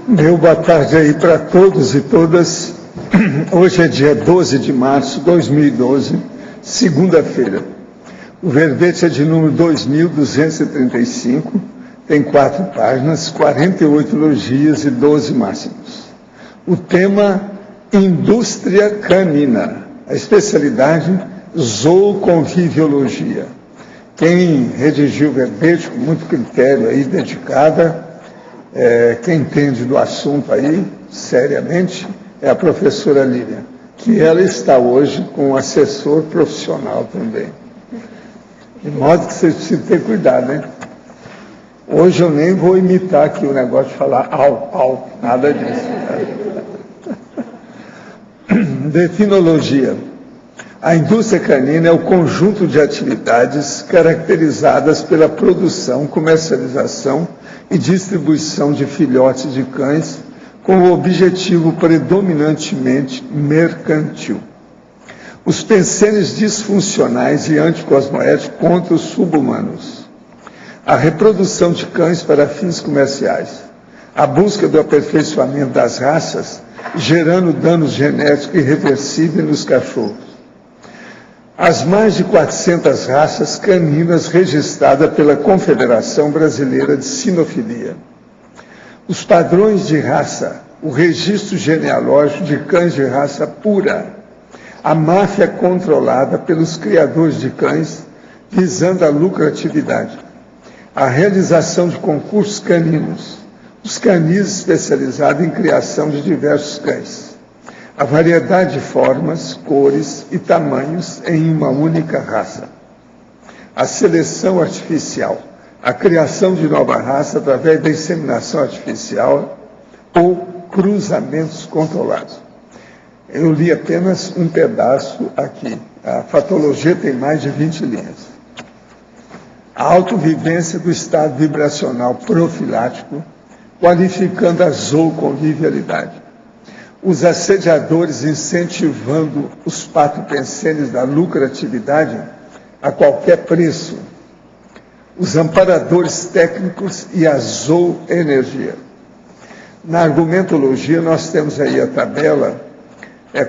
Meu boa tarde aí para todos e todas. Hoje é dia 12 de março de 2012, segunda-feira. O verbete é de número 2235, tem 4 páginas, 48 elogios e 12 máximos. O tema, indústria canina. A especialidade, zooconviviologia. Quem redigiu o verbete com muito critério aí, dedicada, quem entende do assunto aí, seriamente, é a professora Lívia, que ela está hoje com um assessor profissional também. De modo que vocês precisam ter cuidado, hein? Hoje eu nem vou imitar aqui o negócio de falar au, nada disso. Definologia. A indústria canina é o conjunto de atividades caracterizadas pela produção, comercialização e distribuição de filhotes de cães com o objetivo predominantemente mercantil. Os pensenes disfuncionais e anticosmoéticos contra os subhumanos. A reprodução de cães para fins comerciais. A busca do aperfeiçoamento das raças, gerando danos genéticos irreversíveis nos cachorros. As mais de 400 raças caninas registradas pela Confederação Brasileira de Sinofilia. Os padrões de raça, o registro genealógico de cães de raça pura, a máfia controlada pelos criadores de cães, visando a lucratividade, a realização de concursos caninos, os canis especializados em criação de diversos cães, a variedade de formas, cores e tamanhos em uma única raça, a seleção artificial, a criação de nova raça através da inseminação artificial ou cruzamentos controlados. Eu li apenas um pedaço aqui. A fatologia tem mais de 20 linhas. A autovivência do estado vibracional profilático, qualificando a zooconvivialidade. Os assediadores incentivando os patopensenes da lucratividade a qualquer preço. Os amparadores técnicos e a zooenergia. Na argumentologia, nós temos aí a tabela,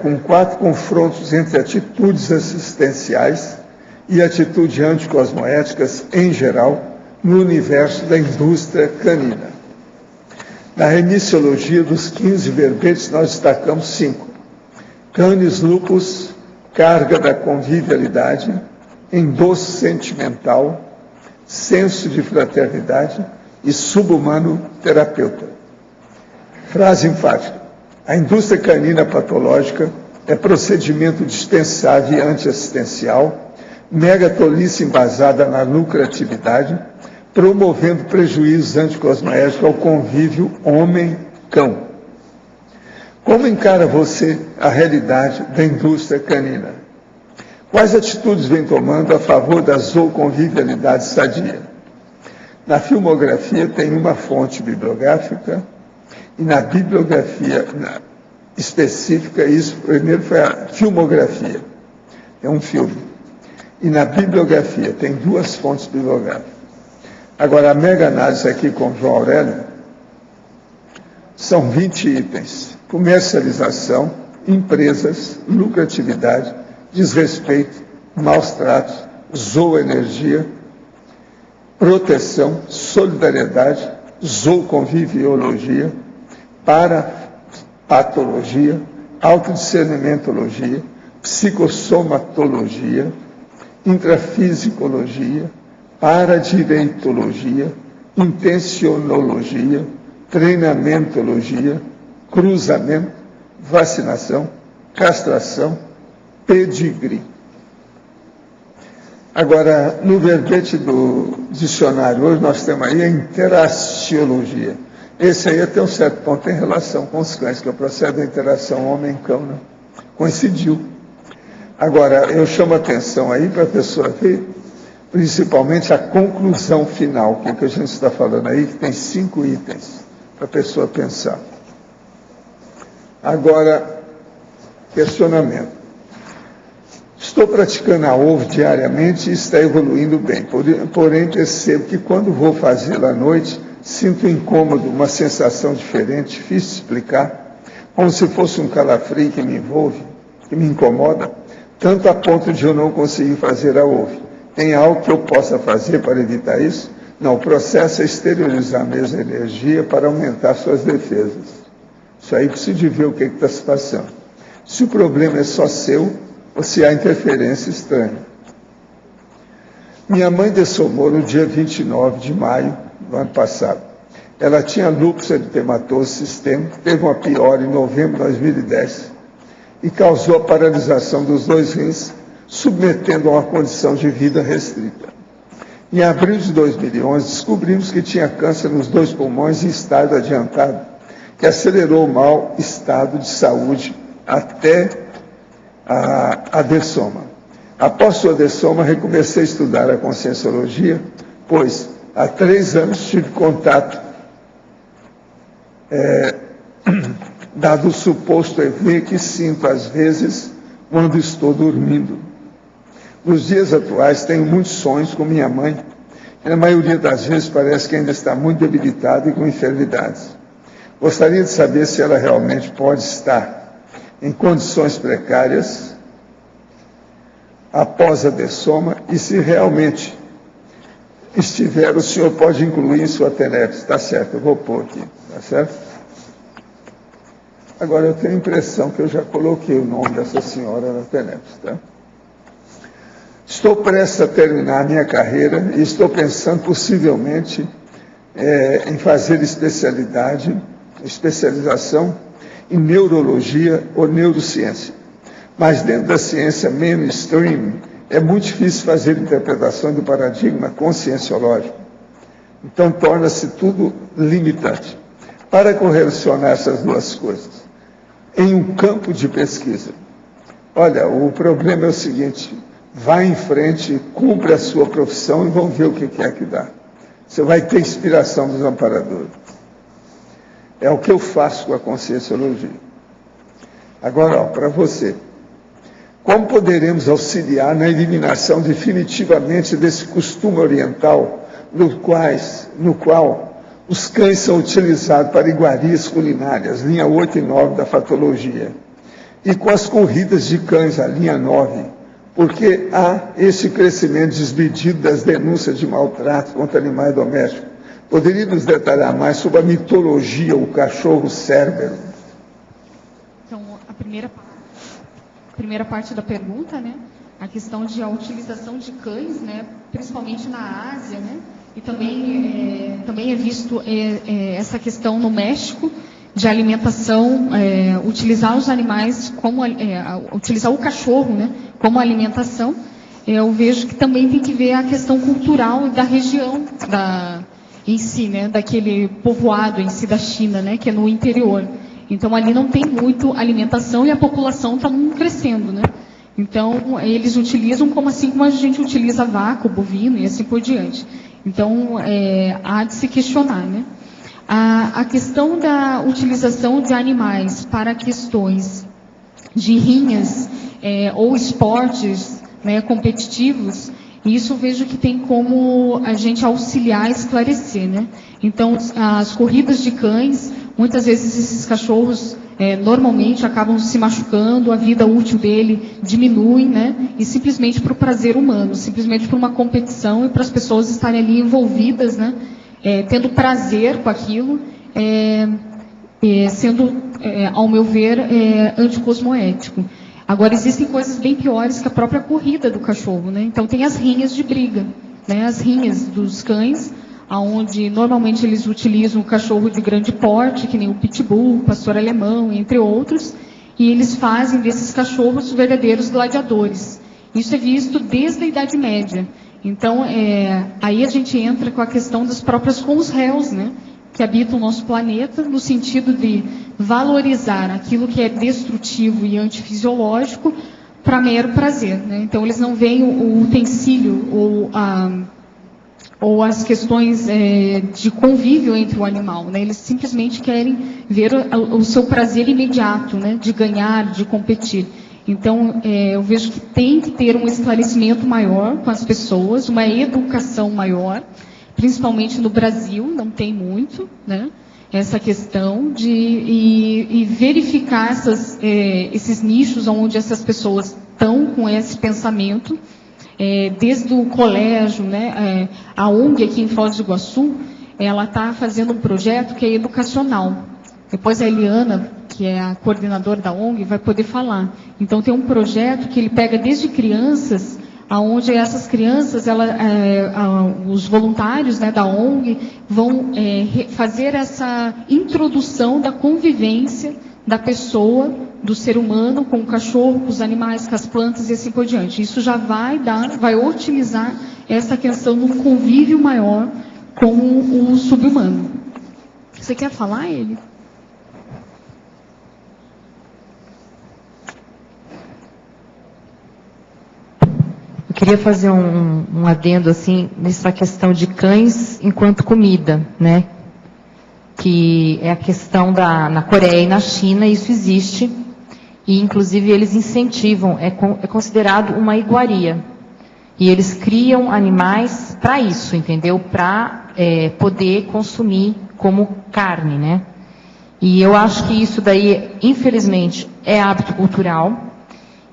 com 4 confrontos entre atitudes assistenciais e atitudes anticosmoéticas em geral no universo da indústria canina. Na remissiologia dos 15 verbetes, nós destacamos 5. Canis lupus, carga da convivialidade, endosso sentimental, senso de fraternidade e subhumano terapeuta. Frase enfática. A indústria canina patológica é procedimento dispensável e antiassistencial, mega tolice embasada na lucratividade, promovendo prejuízos anticosmoéticos ao convívio homem-cão. Como encara você a realidade da indústria canina? Quais atitudes vem tomando a favor da zooconvivialidade sadia? Na filmografia tem uma fonte bibliográfica, e na bibliografia específica, isso primeiro foi a filmografia, é um filme. E na bibliografia tem 2 fontes bibliográficas. Agora, a mega análise aqui com João Aurélio são 20 itens. Comercialização, empresas, lucratividade, desrespeito, maus tratos, zooenergia, proteção, solidariedade, zooconviviologia, parapatologia, autodiscernimentologia, psicossomatologia, intrafisicologia, paradireitologia, intencionologia, treinamentologia, cruzamento, vacinação, castração, pedigree. Agora, no verbete do dicionário, hoje nós temos aí a interaciologia. Esse aí até um certo ponto tem relação com os cães, que é o processo da interação homem-cão, né? Coincidiu. Agora, eu chamo a atenção aí para a pessoa ver, principalmente a conclusão final, que é o que a gente está falando aí, que tem 5 itens para a pessoa pensar. Agora, questionamento. Estou praticando a ovo diariamente e está evoluindo bem, porém percebo que quando vou fazê-lo à noite, Sinto incômodo, uma sensação diferente, difícil de explicar, como se fosse um calafrio que me envolve, que me incomoda, tanto a ponto de eu não conseguir fazer a ouve. Tem algo que eu possa fazer para evitar isso? Não, o processo é exteriorizar mesmo a energia para aumentar suas defesas. Isso aí precisa de ver o que está se passando. Se o problema é só seu, ou se há interferência estranha. Minha mãe dessomou no dia 29 de maio do ano passado. Ela tinha lúpus eritematoso sistêmico, teve uma pior em novembro de 2010 e causou a paralisação dos 2 rins, submetendo a uma condição de vida restrita. Em abril de 2011, descobrimos que tinha câncer nos 2 pulmões em estágio adiantado, que acelerou o mau estado de saúde até a dessoma. Após sua dessoma, recomecei a estudar a conscienciologia, pois há 3 anos tive contato, dado o suposto EV que sinto às vezes quando estou dormindo. Nos dias atuais, tenho muitos sonhos com minha mãe, e na maioria das vezes parece que ainda está muito debilitada e com enfermidades. Gostaria de saber se ela realmente pode estar em condições precárias após a dessoma e se realmente estiver, o senhor pode incluir em sua TENEPS. Está certo, eu vou pôr aqui, está certo? Agora, eu tenho a impressão que eu já coloquei o nome dessa senhora na TENEPS, tá? Estou prestes a terminar a minha carreira e estou pensando possivelmente em fazer especialização em neurologia ou neurociência. Mas dentro da ciência mainstream é muito difícil fazer interpretação do paradigma conscienciológico. Então torna-se tudo limitante. Para correlacionar essas duas coisas, em um campo de pesquisa, olha, o problema é o seguinte: vá em frente, cumpra a sua profissão e vamos ver o que é que dá. Você vai ter inspiração dos amparadores. É o que eu faço com a conscienciologia. Agora, para você, como poderemos auxiliar na eliminação definitivamente desse costume oriental no qual os cães são utilizados para iguarias culinárias, linha 8 e 9 da fatologia, e com as corridas de cães, a linha 9, porque há esse crescimento desmedido das denúncias de maltrato contra animais domésticos? Poderia nos detalhar mais sobre a mitologia, o cachorro Cérbero? Então, a primeira parte da pergunta, né? A questão de a utilização de cães, né? Principalmente na Ásia, né? E também é visto essa questão no México de alimentação, utilizar os animais como utilizar o cachorro, né? Como alimentação. Eu vejo que também tem que ver a questão cultural da região em si, né? Daquele povoado em si da China, né? Que é no interior. Então ali não tem muito alimentação e a população está crescendo, né? Então eles utilizam assim como a gente utiliza vaca, bovino e assim por diante. Então há de se questionar, né? A questão da utilização de animais para questões de rinhas ou esportes, né, competitivos, isso eu vejo que tem como a gente auxiliar, esclarecer, né? Então, as corridas de cães, muitas vezes esses cachorros normalmente acabam se machucando, a vida útil dele diminui, né? E simplesmente para o prazer humano, simplesmente para uma competição e para as pessoas estarem ali envolvidas, né? Tendo prazer com aquilo, sendo, ao meu ver, anticosmoético. Agora, existem coisas bem piores que a própria corrida do cachorro, né? Então, tem as rinhas de briga, né? As rinhas dos cães, onde normalmente eles utilizam o cachorro de grande porte, que nem o pitbull, o pastor alemão, entre outros, e eles fazem desses cachorros verdadeiros gladiadores. Isso é visto desde a Idade Média. Então, aí a gente entra com a questão das próprias com os réus, né? Que habitam o nosso planeta, no sentido de valorizar aquilo que é destrutivo e antifisiológico para mero prazer, né? Então, eles não veem o utensílio ou as questões de convívio entre o animal, né? Eles simplesmente querem ver o seu prazer imediato, né? De ganhar, de competir. Então, eu vejo que tem que ter um esclarecimento maior com as pessoas, uma educação maior, principalmente no Brasil, não tem muito, né? Essa questão de verificar esses nichos onde essas pessoas estão com esse pensamento, desde o colégio, né? A ONG aqui em Foz do Iguaçu, ela está fazendo um projeto que é educacional. Depois a Eliana, que é a coordenadora da ONG, vai poder falar. Então tem um projeto que ele pega desde crianças, aonde essas crianças, os voluntários, né, da ONG vão fazer essa introdução da convivência da pessoa, do ser humano, com o cachorro, com os animais, com as plantas e assim por diante. Isso já vai otimizar essa questão de um convívio maior com o sub-humano. Você quer falar, ele? Eu queria fazer um adendo assim nessa questão de cães enquanto comida, né? Que é a questão na Coreia e na China, isso existe, e inclusive eles incentivam, é considerado uma iguaria. E eles criam animais para isso, entendeu? Para poder consumir como carne, né? E eu acho que isso daí, infelizmente, é hábito cultural.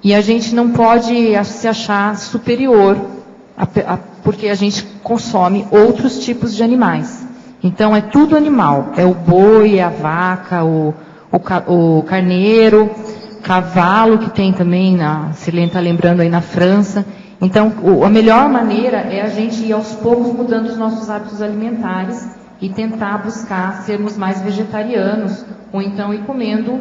E a gente não pode se achar superior, porque a gente consome outros tipos de animais. Então, é tudo animal. É o boi, é a vaca, o carneiro, cavalo, que tem também, se ele está lembrando aí na França. Então, a melhor maneira é a gente ir aos poucos mudando os nossos hábitos alimentares e tentar buscar sermos mais vegetarianos, ou então ir comendo,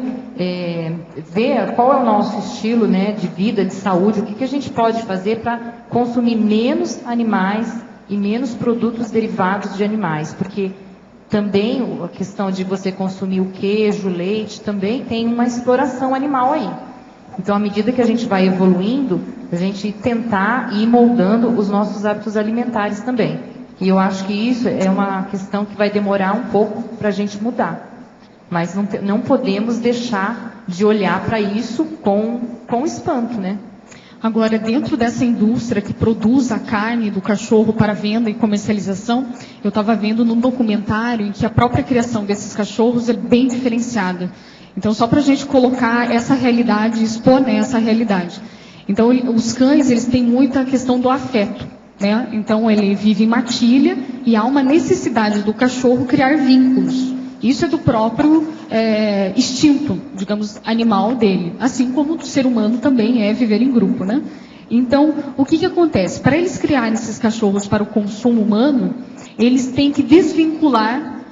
ver qual é o nosso estilo, né, de vida, de saúde, o que a gente pode fazer para consumir menos animais e menos produtos derivados de animais, porque também a questão de você consumir o queijo, o leite, também tem uma exploração animal aí. Então, à medida que a gente vai evoluindo, a gente tentar ir moldando os nossos hábitos alimentares também. E eu acho que isso é uma questão que vai demorar um pouco para a gente mudar. Mas não podemos deixar de olhar para isso com espanto, né? Agora, dentro dessa indústria que produz a carne do cachorro para venda e comercialização, eu estava vendo num documentário em que a própria criação desses cachorros é bem diferenciada. Então, só para a gente colocar essa realidade, expor, né, essa realidade. Então, os cães, eles têm muita questão do afeto, né? Então, ele vive em matilha e há uma necessidade do cachorro criar vínculos. Isso é do próprio instinto, digamos, animal dele. Assim como o ser humano também é viver em grupo, né? Então, o que acontece? Para eles criarem esses cachorros para o consumo humano, eles têm que desvincular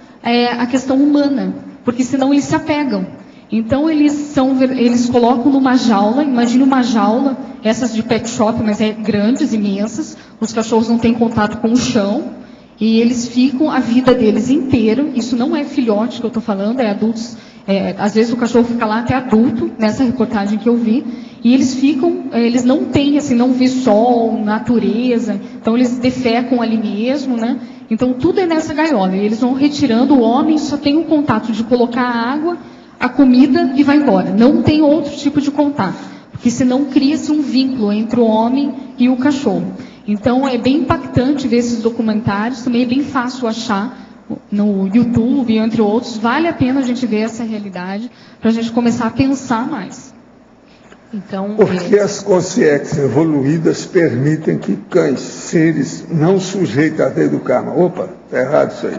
a questão humana, porque senão eles se apegam. Então, eles colocam numa jaula, imagine uma jaula, essas de pet shop, mas grandes, imensas, os cachorros não têm contato com o chão, e eles ficam a vida deles inteira, isso não é filhote que eu estou falando, é adultos, às vezes o cachorro fica lá até adulto, nessa reportagem que eu vi, e eles não têm, assim, não vê sol, natureza, então eles defecam ali mesmo, né? Então tudo é nessa gaiola, e eles vão retirando, o homem só tem o contato de colocar a água, a comida e vai embora, não tem outro tipo de contato, porque senão cria-se um vínculo entre o homem e o cachorro. Então, é bem impactante ver esses documentários, também é bem fácil achar no YouTube, entre outros. Vale a pena a gente ver essa realidade, para a gente começar a pensar mais. Então, porque as consciências evoluídas permitem que cães, seres não sujeitos à lei do karma. Opa, está errado isso aí.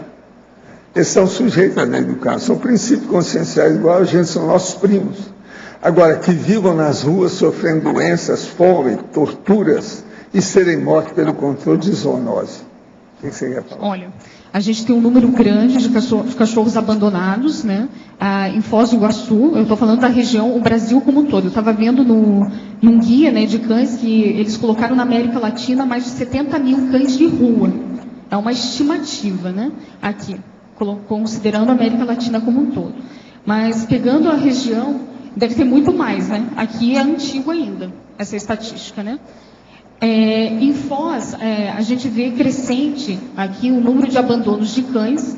Eles são sujeitos à lei do karma, são princípios conscienciais igual a gente, são nossos primos. Agora, que vivam nas ruas sofrendo doenças, fome, torturas, e serem mortos pelo controle de zoonose. O que você quer falar? Olha, a gente tem um número grande de cachorros abandonados, né? Em Foz do Iguaçu, eu estou falando da região, o Brasil como um todo. Eu estava vendo num guia, né, de cães que eles colocaram na América Latina mais de 70 mil cães de rua. É uma estimativa, né? Aqui, considerando a América Latina como um todo. Mas pegando a região, deve ter muito mais, né? Aqui é antigo ainda, essa estatística, né? Em Foz, a gente vê crescente aqui o número de abandonos de cães.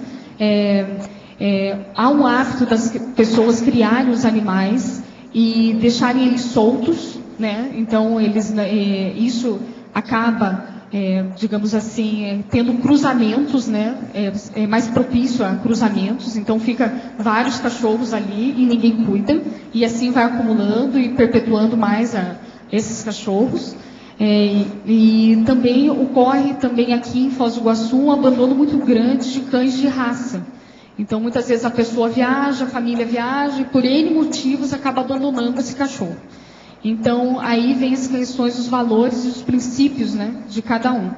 Há um hábito das pessoas criarem os animais e deixarem eles soltos, né? Então, isso acaba digamos assim, tendo cruzamentos, né? É mais propício a cruzamentos, então fica vários cachorros ali e ninguém cuida, e assim vai acumulando e perpetuando mais esses cachorros. E também ocorre também aqui em Foz do Iguaçu um abandono muito grande de cães de raça. Então, muitas vezes a pessoa viaja, a família viaja, e por N motivos acaba abandonando esse cachorro. Então, aí vem as questões dos valores e dos princípios, né, de cada um.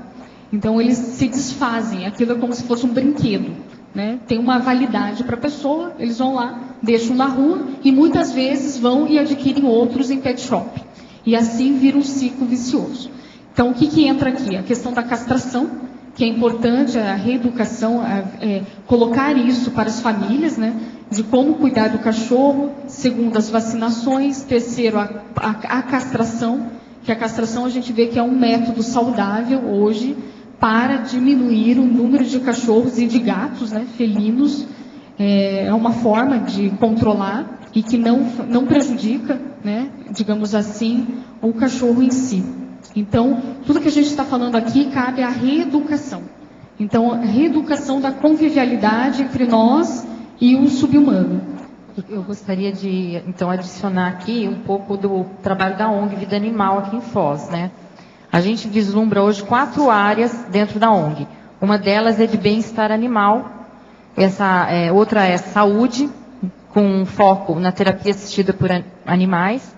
Então, eles se desfazem, aquilo é como se fosse um brinquedo, né? Tem uma validade para a pessoa, eles vão lá, deixam na rua, e muitas vezes vão e adquirem outros em pet shop. E assim vira um ciclo vicioso. Então, o que entra aqui? A questão da castração, que é importante, a reeducação, colocar isso para as famílias, né, de como cuidar do cachorro. Segundo, as vacinações. Terceiro, a castração, que a castração a gente vê que é um método saudável hoje para diminuir o número de cachorros e de gatos, né, felinos. É uma forma de controlar e que não prejudica, né, digamos assim, o cachorro em si. Então, tudo que a gente está falando aqui cabe à reeducação. Então, a reeducação da convivialidade entre nós e o subhumano. Eu gostaria de, então, adicionar aqui um pouco do trabalho da ONG Vida Animal aqui em Foz, né? A gente vislumbra hoje 4 áreas dentro da ONG. Uma delas é de bem-estar animal, outra é saúde, com foco na terapia assistida por animais,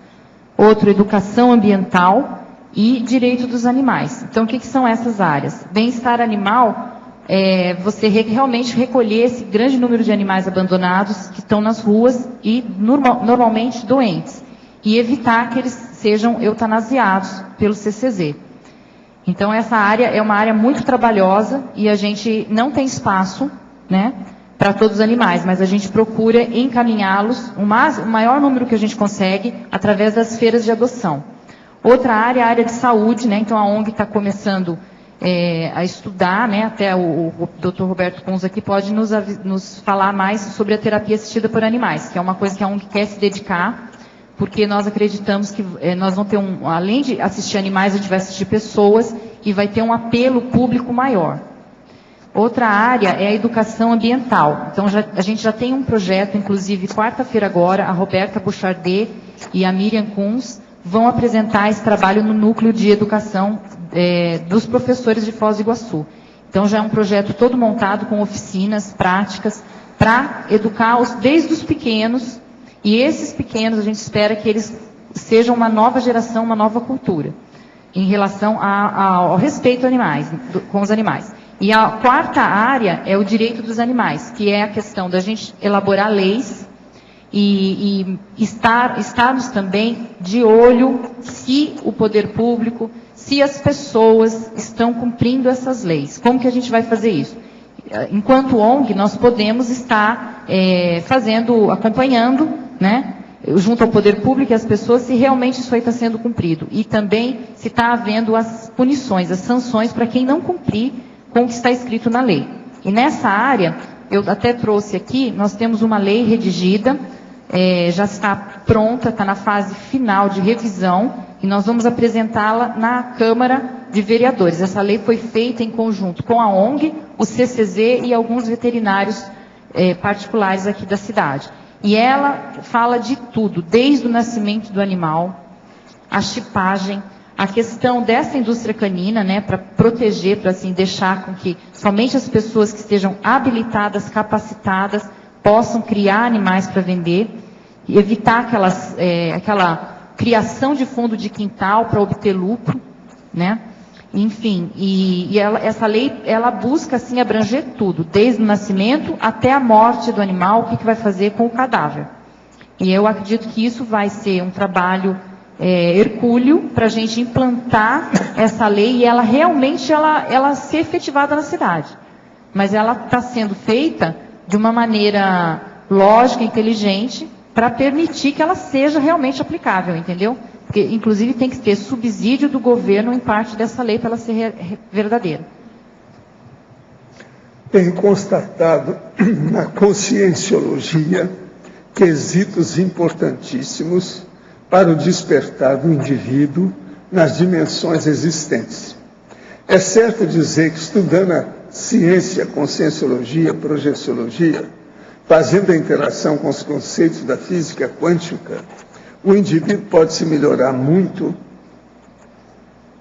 outro, educação ambiental e direito dos animais. Então, o que são essas áreas? Bem-estar animal é você realmente recolher esse grande número de animais abandonados que estão nas ruas e normalmente doentes, e evitar que eles sejam eutanasiados pelo CCZ. Então, essa área é uma área muito trabalhosa e a gente não tem espaço, né, para todos os animais, mas a gente procura encaminhá-los o maior número que a gente consegue através das feiras de adoção. Outra área é a área de saúde, né? Então a ONG está começando a estudar, né? Até o Dr. Roberto Kunz aqui pode nos falar mais sobre a terapia assistida por animais, que é uma coisa que a ONG quer se dedicar, porque nós acreditamos que nós vamos ter além de assistir animais, a gente vai assistir pessoas e vai ter um apelo público maior. Outra área é a educação ambiental. Então, a gente já tem um projeto, inclusive, quarta-feira agora, a Roberta Bouchardet e a Miriam Kunz vão apresentar esse trabalho no núcleo de educação dos professores de Foz do Iguaçu. Então, já é um projeto todo montado com oficinas práticas para educar desde os pequenos, e esses pequenos a gente espera que eles sejam uma nova geração, uma nova cultura, em relação ao respeito com os animais. E a quarta área é o direito dos animais, que é a questão da gente elaborar leis e estarmos também de olho se o poder público, se as pessoas estão cumprindo essas leis. Como que a gente vai fazer isso? Enquanto ONG, nós podemos estar acompanhando, né, junto ao poder público e as pessoas, se realmente isso aí está sendo cumprido. E também se está havendo as punições, as sanções para quem não cumprir com o que está escrito na lei. E nessa área, eu até trouxe aqui, nós temos uma lei redigida, já está pronta, está na fase final de revisão, e nós vamos apresentá-la na Câmara de Vereadores. Essa lei foi feita em conjunto com a ONG, o CCZ e alguns veterinários particulares aqui da cidade. E ela fala de tudo, desde o nascimento do animal, a chipagem, a questão dessa indústria canina, né, para proteger, para assim deixar com que somente as pessoas que estejam habilitadas, capacitadas, possam criar animais para vender, e evitar aquela criação de fundo de quintal para obter lucro, né? Enfim, essa lei, ela busca assim abranger tudo, desde o nascimento até a morte do animal, o que vai fazer com o cadáver. E eu acredito que isso vai ser um trabalho hercúleo para a gente implantar essa lei e ela realmente ela ser efetivada na cidade. Mas ela está sendo feita de uma maneira lógica, inteligente, para permitir que ela seja realmente aplicável, entendeu? Porque, inclusive, tem que ter subsídio do governo em parte dessa lei para ela ser verdadeira. Tenho constatado na conscienciologia quesitos importantíssimos para o despertar do indivíduo nas dimensões existentes. É certo dizer que estudando a ciência, conscienciologia, projeciologia, fazendo a interação com os conceitos da física quântica, o indivíduo pode se melhorar muito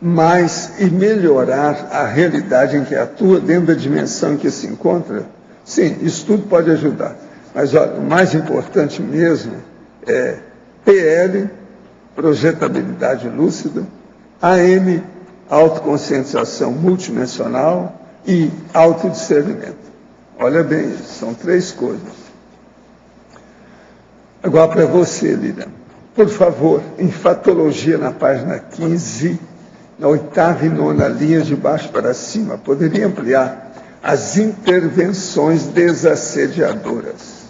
mais e melhorar a realidade em que atua dentro da dimensão em que se encontra? Sim, isso tudo pode ajudar. Mas olha, o mais importante mesmo é PL, projetabilidade lúcida, AM, autoconscientização multidimensional e autodiscernimento. Olha bem isso, são 3 coisas. Agora para você, Lilian, por favor, em fatologia na página 15, na 8ª e 9ª linha de baixo para cima, poderia ampliar as intervenções desassediadoras.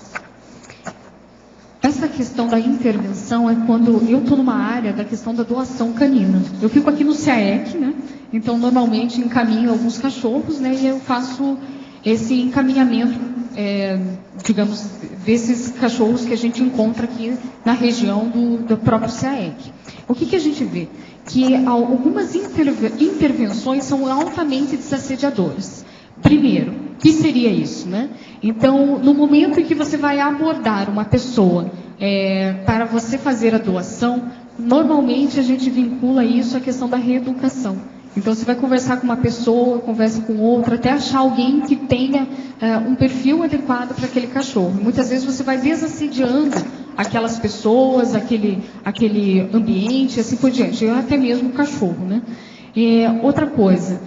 Essa questão da intervenção é quando eu estou numa área da questão da doação canina. Eu fico aqui no CAEC, né? Então normalmente encaminho alguns cachorros, né? E eu faço esse encaminhamento, digamos, desses cachorros que a gente encontra aqui na região do próprio CAEC. O que a gente vê? Que algumas intervenções são altamente desassediadoras. Primeiro, o que seria isso, né? Então, no momento em que você vai abordar uma pessoa para você fazer a doação, normalmente a gente vincula isso à questão da reeducação. Então, você vai conversar com uma pessoa, conversa com outra, até achar alguém que tenha um perfil adequado para aquele cachorro. Muitas vezes você vai desassediando aquelas pessoas, aquele ambiente, assim por diante, até mesmo o cachorro, né? Outra coisa,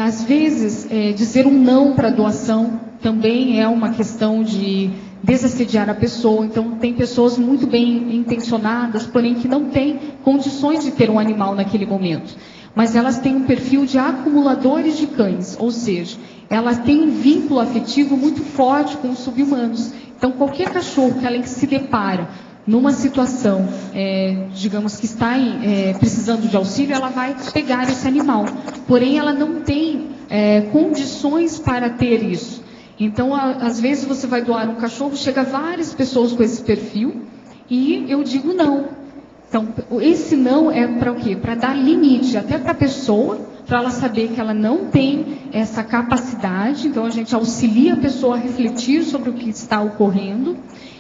às vezes, dizer um não para a doação também é uma questão de desassediar a pessoa. Então, tem pessoas muito bem intencionadas, porém que não têm condições de ter um animal naquele momento. Mas elas têm um perfil de acumuladores de cães, ou seja, elas têm um vínculo afetivo muito forte com os sub-humanos. Então, qualquer cachorro que ela se depara numa situação, digamos que está precisando de auxílio, ela vai pegar esse animal. Porém, ela não tem condições para ter isso. Então, às vezes você vai doar um cachorro, chega várias pessoas com esse perfil e eu digo não. Então, esse não é para o quê? Para dar limite até para a pessoa, para ela saber que ela não tem essa capacidade. Então, a gente auxilia a pessoa a refletir sobre o que está ocorrendo.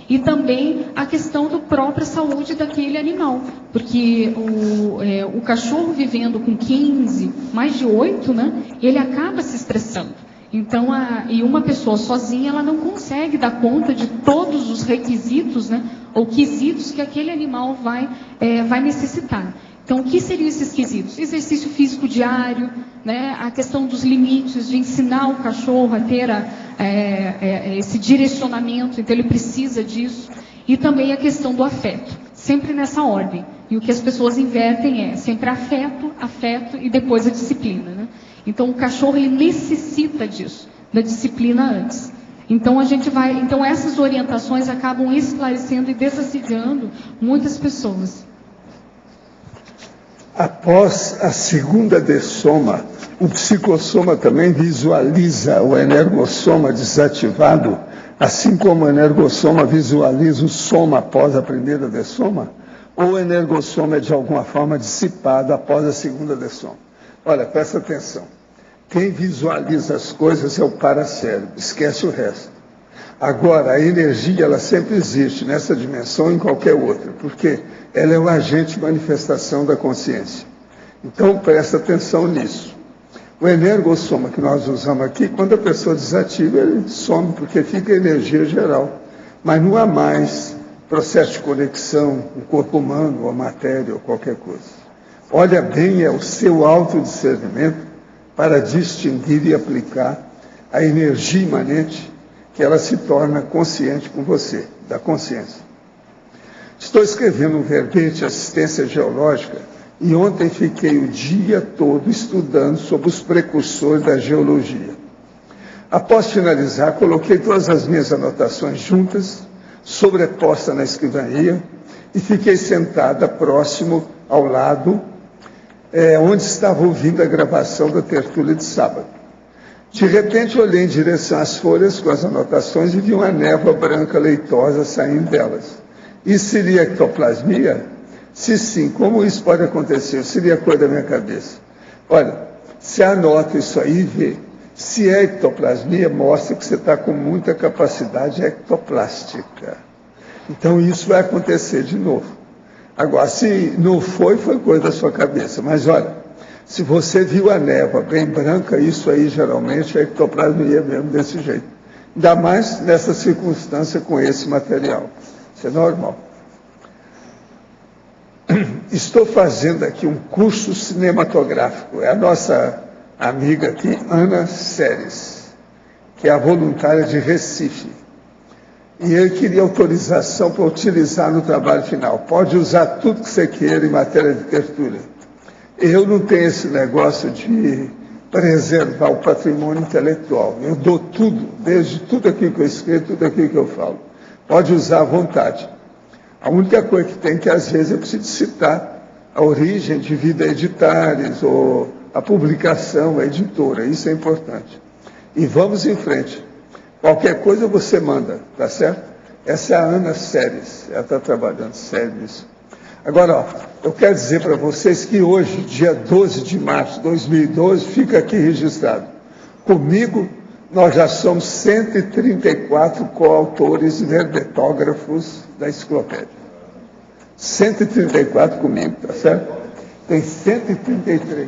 E também a questão da própria saúde daquele animal. Porque o cachorro vivendo com 15, mais de 8, né, ele acaba se estressando. Então, e uma pessoa sozinha, ela não consegue dar conta de todos os requisitos, né, ou quesitos que aquele animal vai necessitar. Então, o que seriam esses quesitos? Exercício físico diário, né, a questão dos limites, de ensinar o cachorro a ter esse direcionamento, então ele precisa disso. E também a questão do afeto, sempre nessa ordem. E o que as pessoas invertem sempre afeto e depois a disciplina, né? Então, o cachorro ele necessita disso, da disciplina antes. Então, então essas orientações acabam esclarecendo e desassediando muitas pessoas. Após a segunda dessoma, o psicossoma também visualiza o energossoma desativado, assim como o energossoma visualiza o soma após a primeira dessoma, ou o energossoma é de alguma forma dissipado após a segunda dessoma. Olha, presta atenção. Quem visualiza as coisas é o paracérebro, esquece o resto. Agora, a energia, ela sempre existe nessa dimensão e em qualquer outra, porque ela é o agente de manifestação da consciência. Então, presta atenção nisso. O energossoma que nós usamos aqui, quando a pessoa desativa, ele some, porque fica energia geral. Mas não há mais processo de conexão com o corpo humano, ou a matéria, ou qualquer coisa. Olha bem, é o seu autodiscernimento para distinguir e aplicar a energia imanente, que ela se torna consciente com você, da consciência. Estou escrevendo um verbete assistência geológica e ontem fiquei o dia todo estudando sobre os precursores da geologia. Após finalizar, coloquei todas as minhas anotações juntas, sobreposta na escrivaninha, e fiquei sentada próximo ao lado, onde estava ouvindo a gravação da tertúlia de sábado. De repente, olhei em direção às folhas com as anotações e vi uma névoa branca leitosa saindo delas. Isso seria ectoplasmia? Se sim, como isso pode acontecer? Seria coisa da minha cabeça. Olha, Você anota isso aí e vê. Se é ectoplasmia, mostra que você está com muita capacidade ectoplástica. Então isso vai acontecer de novo. Agora, se não foi coisa da sua cabeça. Mas olha, se você viu a névoa bem branca, isso aí geralmente é ectoplasmia mesmo desse jeito. Ainda mais nessa circunstância com esse material. Isso é normal. Estou fazendo aqui um curso cinematográfico. É a nossa amiga aqui, Ana Séries, que é a voluntária de Recife. E eu queria autorização para utilizar no trabalho final. Pode usar tudo que você queira em matéria de textura. Eu não tenho esse negócio de preservar o patrimônio intelectual. Eu dou tudo, desde tudo aquilo que eu escrevo, tudo aquilo que eu falo. Pode usar à vontade. A única coisa que tem que, às vezes, eu preciso citar a origem de Vida Editares, ou a publicação, a editora. Isso é importante. E vamos em frente. Qualquer coisa você manda, tá certo? Essa é a Ana Séries, ela está trabalhando sério nisso. Agora, ó, eu quero dizer para vocês que hoje, dia 12 de março de 2012, fica aqui registrado. Comigo, nós já somos 134 coautores e verbetógrafos da enciclopédia. 134 comigo, tá certo? Tem 133.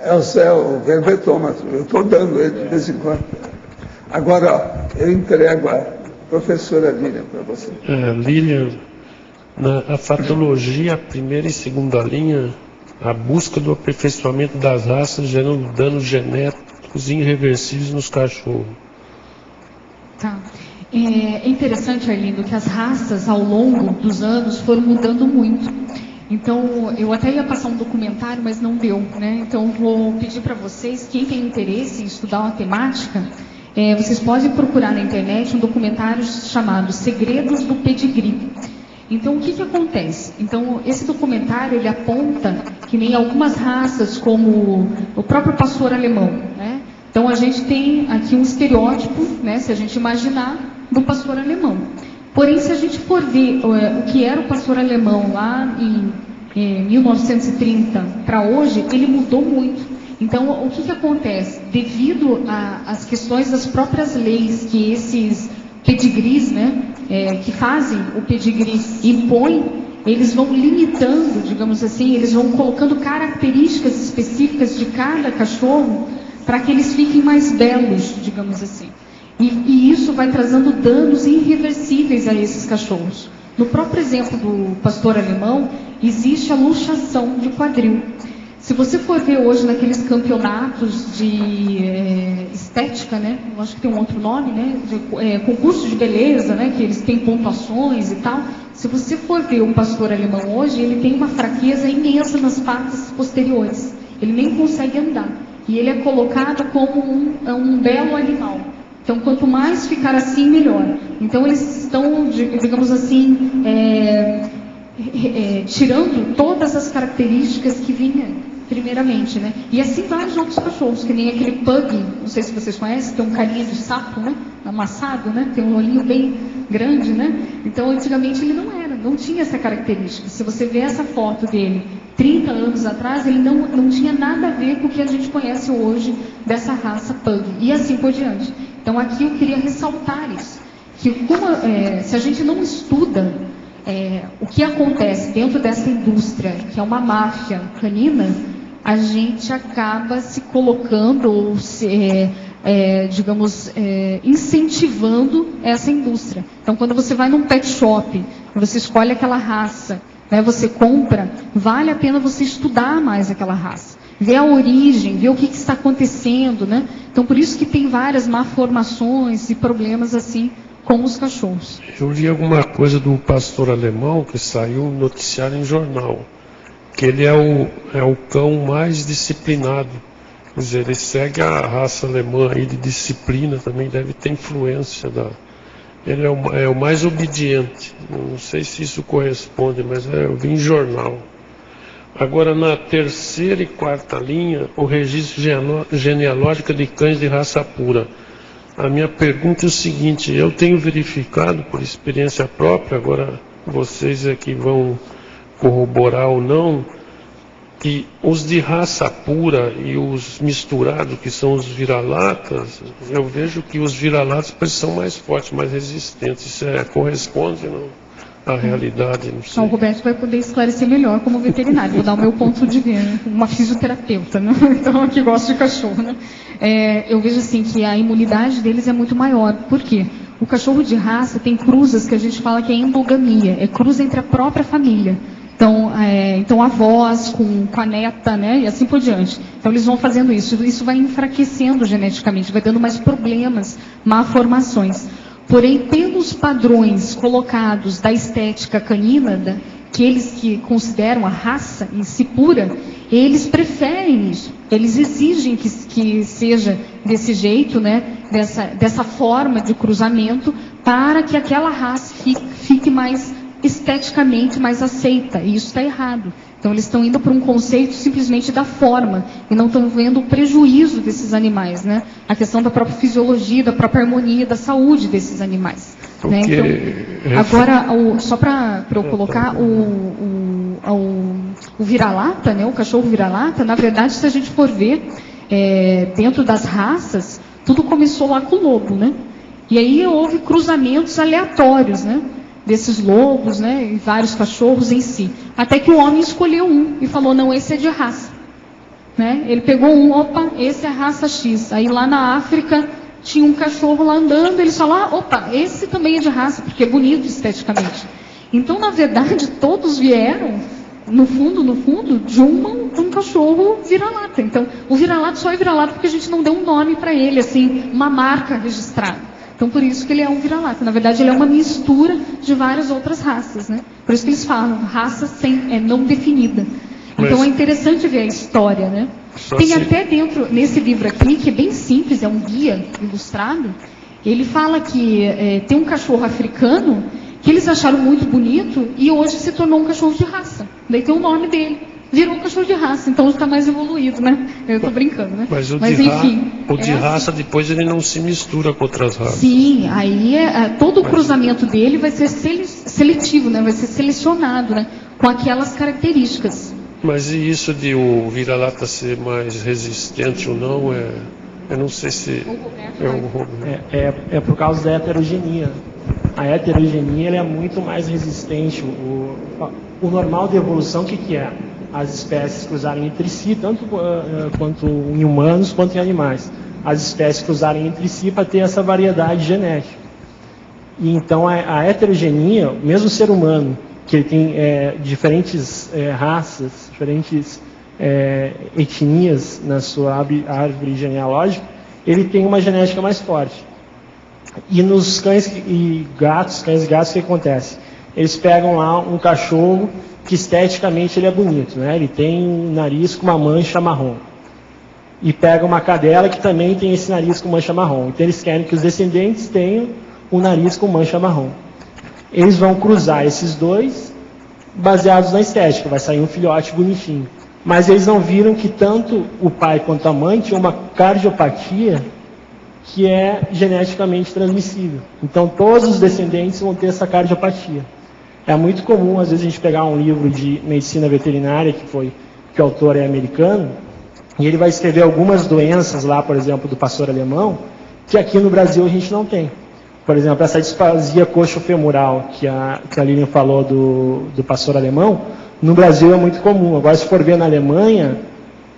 É o verbetômetro, eu estou dando ele de vez em quando. Agora, ó, eu entrego a professora Lilian para você. Lilian, na fatologia, primeira e segunda linha, a busca do aperfeiçoamento das raças gerando danos genéticos irreversíveis nos cachorros. Tá. É interessante, Arlindo, que as raças, ao longo dos anos, foram mudando muito. Então, eu até ia passar um documentário, mas não deu, né? Então, vou pedir para vocês, quem tem interesse em estudar uma temática, vocês podem procurar na internet um documentário chamado Segredos do Pedigree. Então, o que acontece? Então, esse documentário, ele aponta que nem algumas raças, como o próprio pastor alemão, né? Então, a gente tem aqui um estereótipo, né, se a gente imaginar, do pastor alemão. Porém, se a gente for ver o que era o pastor alemão lá em 1930 para hoje, ele mudou muito. Então, o que acontece? Devido às questões das próprias leis que esses pedigrees, né, que fazem o pedigree impõem, eles vão limitando, digamos assim, eles vão colocando características específicas de cada cachorro para que eles fiquem mais belos, digamos assim. E isso vai trazendo danos irreversíveis a esses cachorros. No próprio exemplo do pastor alemão, existe a luxação de quadril. Se você for ver hoje naqueles campeonatos de estética, né? Eu acho que tem um outro nome, né? Concurso de beleza, né? Que eles têm pontuações e tal. Se você for ver o pastor alemão hoje, ele tem uma fraqueza imensa nas patas posteriores. Ele nem consegue andar. E ele é colocado como um belo animal. Então, quanto mais ficar assim, melhor. Então, eles estão, digamos assim, tirando todas as características que vinham primeiramente, né? E assim vários outros cachorros, que nem aquele pug, não sei se vocês conhecem, tem um carinha de sapo, né? Amassado, né? Tem um olhinho bem grande, né? Então, antigamente ele não tinha essa característica. Se você vê essa foto dele 30 anos atrás, ele não tinha nada a ver com o que a gente conhece hoje dessa raça pug, e assim por diante. Então, aqui eu queria ressaltar isso, que se a gente não estuda o que acontece dentro dessa indústria, que é uma máfia canina, a gente acaba se colocando, ou incentivando essa indústria. Então, quando você vai num pet shop, você escolhe aquela raça, né, você compra, vale a pena você estudar mais aquela raça, ver a origem, ver o que está acontecendo, né? Então, por isso que tem várias malformações e problemas assim com os cachorros. Eu li alguma coisa do pastor alemão que saiu no noticiário em jornal, que ele é o cão mais disciplinado. Quer dizer, ele segue a raça alemã aí de disciplina, também deve ter influência ele é o mais obediente. Não sei se isso corresponde, mas eu vi em jornal. Agora, na terceira e quarta linha, o registro genealógico de cães de raça pura. A minha pergunta é o seguinte: eu tenho verificado por experiência própria, agora vocês é que vão corroborar ou não, que os de raça pura e os misturados, que são os vira-latas, eu vejo que os vira-latas são mais fortes, mais resistentes. Isso corresponde à realidade? Não sei. Então, o Roberto vai poder esclarecer melhor como veterinário. Vou dar o meu ponto de vista, né? Uma fisioterapeuta, né? Então, que gosta de cachorro, né? Eu vejo assim que a imunidade deles é muito maior. Por quê? O cachorro de raça tem cruzas que a gente fala que é endogamia, é cruza entre a própria família. Então avós com a neta, né, e assim por diante. Então eles vão fazendo isso. Isso vai enfraquecendo geneticamente, vai dando mais problemas, malformações. Porém, pelos padrões colocados da estética canina, que eles que consideram a raça em si pura, eles preferem isso. Eles exigem que seja desse jeito, né, dessa forma de cruzamento, para que aquela raça fique mais esteticamente mais aceita, e isso está errado. Então eles estão indo para um conceito simplesmente da forma, e não estão vendo o prejuízo desses animais, né? A questão da própria fisiologia, da própria harmonia, da saúde desses animais. Né? Então, agora, só para eu colocar o vira-lata, né? O cachorro vira-lata, na verdade, se a gente for ver, dentro das raças, tudo começou lá com o lobo, né? E aí houve cruzamentos aleatórios, né? Desses lobos, né, e vários cachorros em si. Até que o homem escolheu um e falou, não, esse é de raça. Né? Ele pegou opa, esse é raça X. Aí lá na África tinha um cachorro lá andando, eles falaram, opa, esse também é de raça, porque é bonito esteticamente. Então, na verdade, todos vieram, no fundo, de um cachorro vira-lata. Então, o vira-lata só é vira-lata porque a gente não deu um nome para ele, assim, uma marca registrada. Então, por isso que ele é um vira-lata. Na verdade, ele é uma mistura de várias outras raças, né? Por isso que eles falam, raça não definida. Então, é interessante ver a história, né? Tem até dentro, nesse livro aqui, que é bem simples, é um guia ilustrado, ele fala que tem um cachorro africano que eles acharam muito bonito e hoje se tornou um cachorro de raça. Daí tem o nome dele. Virou um cachorro de raça, então está mais evoluído, né? Eu estou brincando, né? Mas enfim. O de raça, depois ele não se mistura com outras raças. Sim, aí todo o cruzamento dele vai ser seletivo, né? Vai ser selecionado, né? Com aquelas características. Mas e isso de o vira-lata ser mais resistente ou não, eu não sei se é por causa da heterogeneia. A heterogeneia ela é muito mais resistente. O normal de evolução, o que é? As espécies cruzarem entre si, tanto quanto em humanos quanto em animais. As espécies cruzarem entre si para ter essa variedade genética. E então a heterogeneia, mesmo o ser humano, que ele tem diferentes raças, diferentes etnias na sua árvore genealógica, ele tem uma genética mais forte. E nos cães e gatos, o que acontece? Eles pegam lá um cachorro que esteticamente ele é bonito, né? Ele tem um nariz com uma mancha marrom. E pega uma cadela que também tem esse nariz com mancha marrom. Então eles querem que os descendentes tenham um nariz com mancha marrom. Eles vão cruzar esses dois baseados na estética, vai sair um filhote bonitinho. Mas eles não viram que tanto o pai quanto a mãe tinham uma cardiopatia que é geneticamente transmissível. Então todos os descendentes vão ter essa cardiopatia. É muito comum, às vezes, a gente pegar um livro de medicina veterinária, que o autor é americano, e ele vai escrever algumas doenças lá, por exemplo, do pastor alemão, que aqui no Brasil a gente não tem. Por exemplo, essa displasia coxofemoral, que a Lilian falou do pastor alemão, no Brasil é muito comum. Agora, se for ver na Alemanha,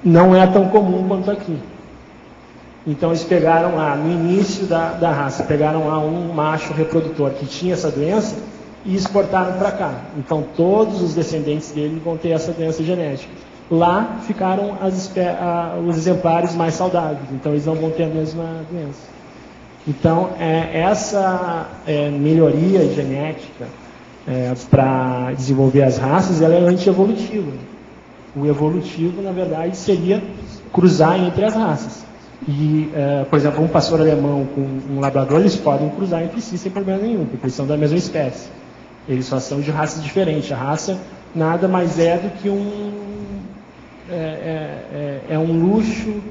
não é tão comum quanto aqui. Então, eles pegaram lá, no início da raça, pegaram lá um macho reprodutor que tinha essa doença, e exportaram para cá. Então, todos os descendentes dele vão ter essa doença genética. Lá ficaram os exemplares mais saudáveis, então eles não vão ter a mesma doença. Então, essa melhoria genética para desenvolver as raças, ela é anti-evolutiva. O evolutivo, na verdade, seria cruzar entre as raças. E, por exemplo, um pastor alemão com um labrador, eles podem cruzar entre si sem problema nenhum, porque eles são da mesma espécie. Eles só são de raças diferentes. A raça nada mais é do que um luxo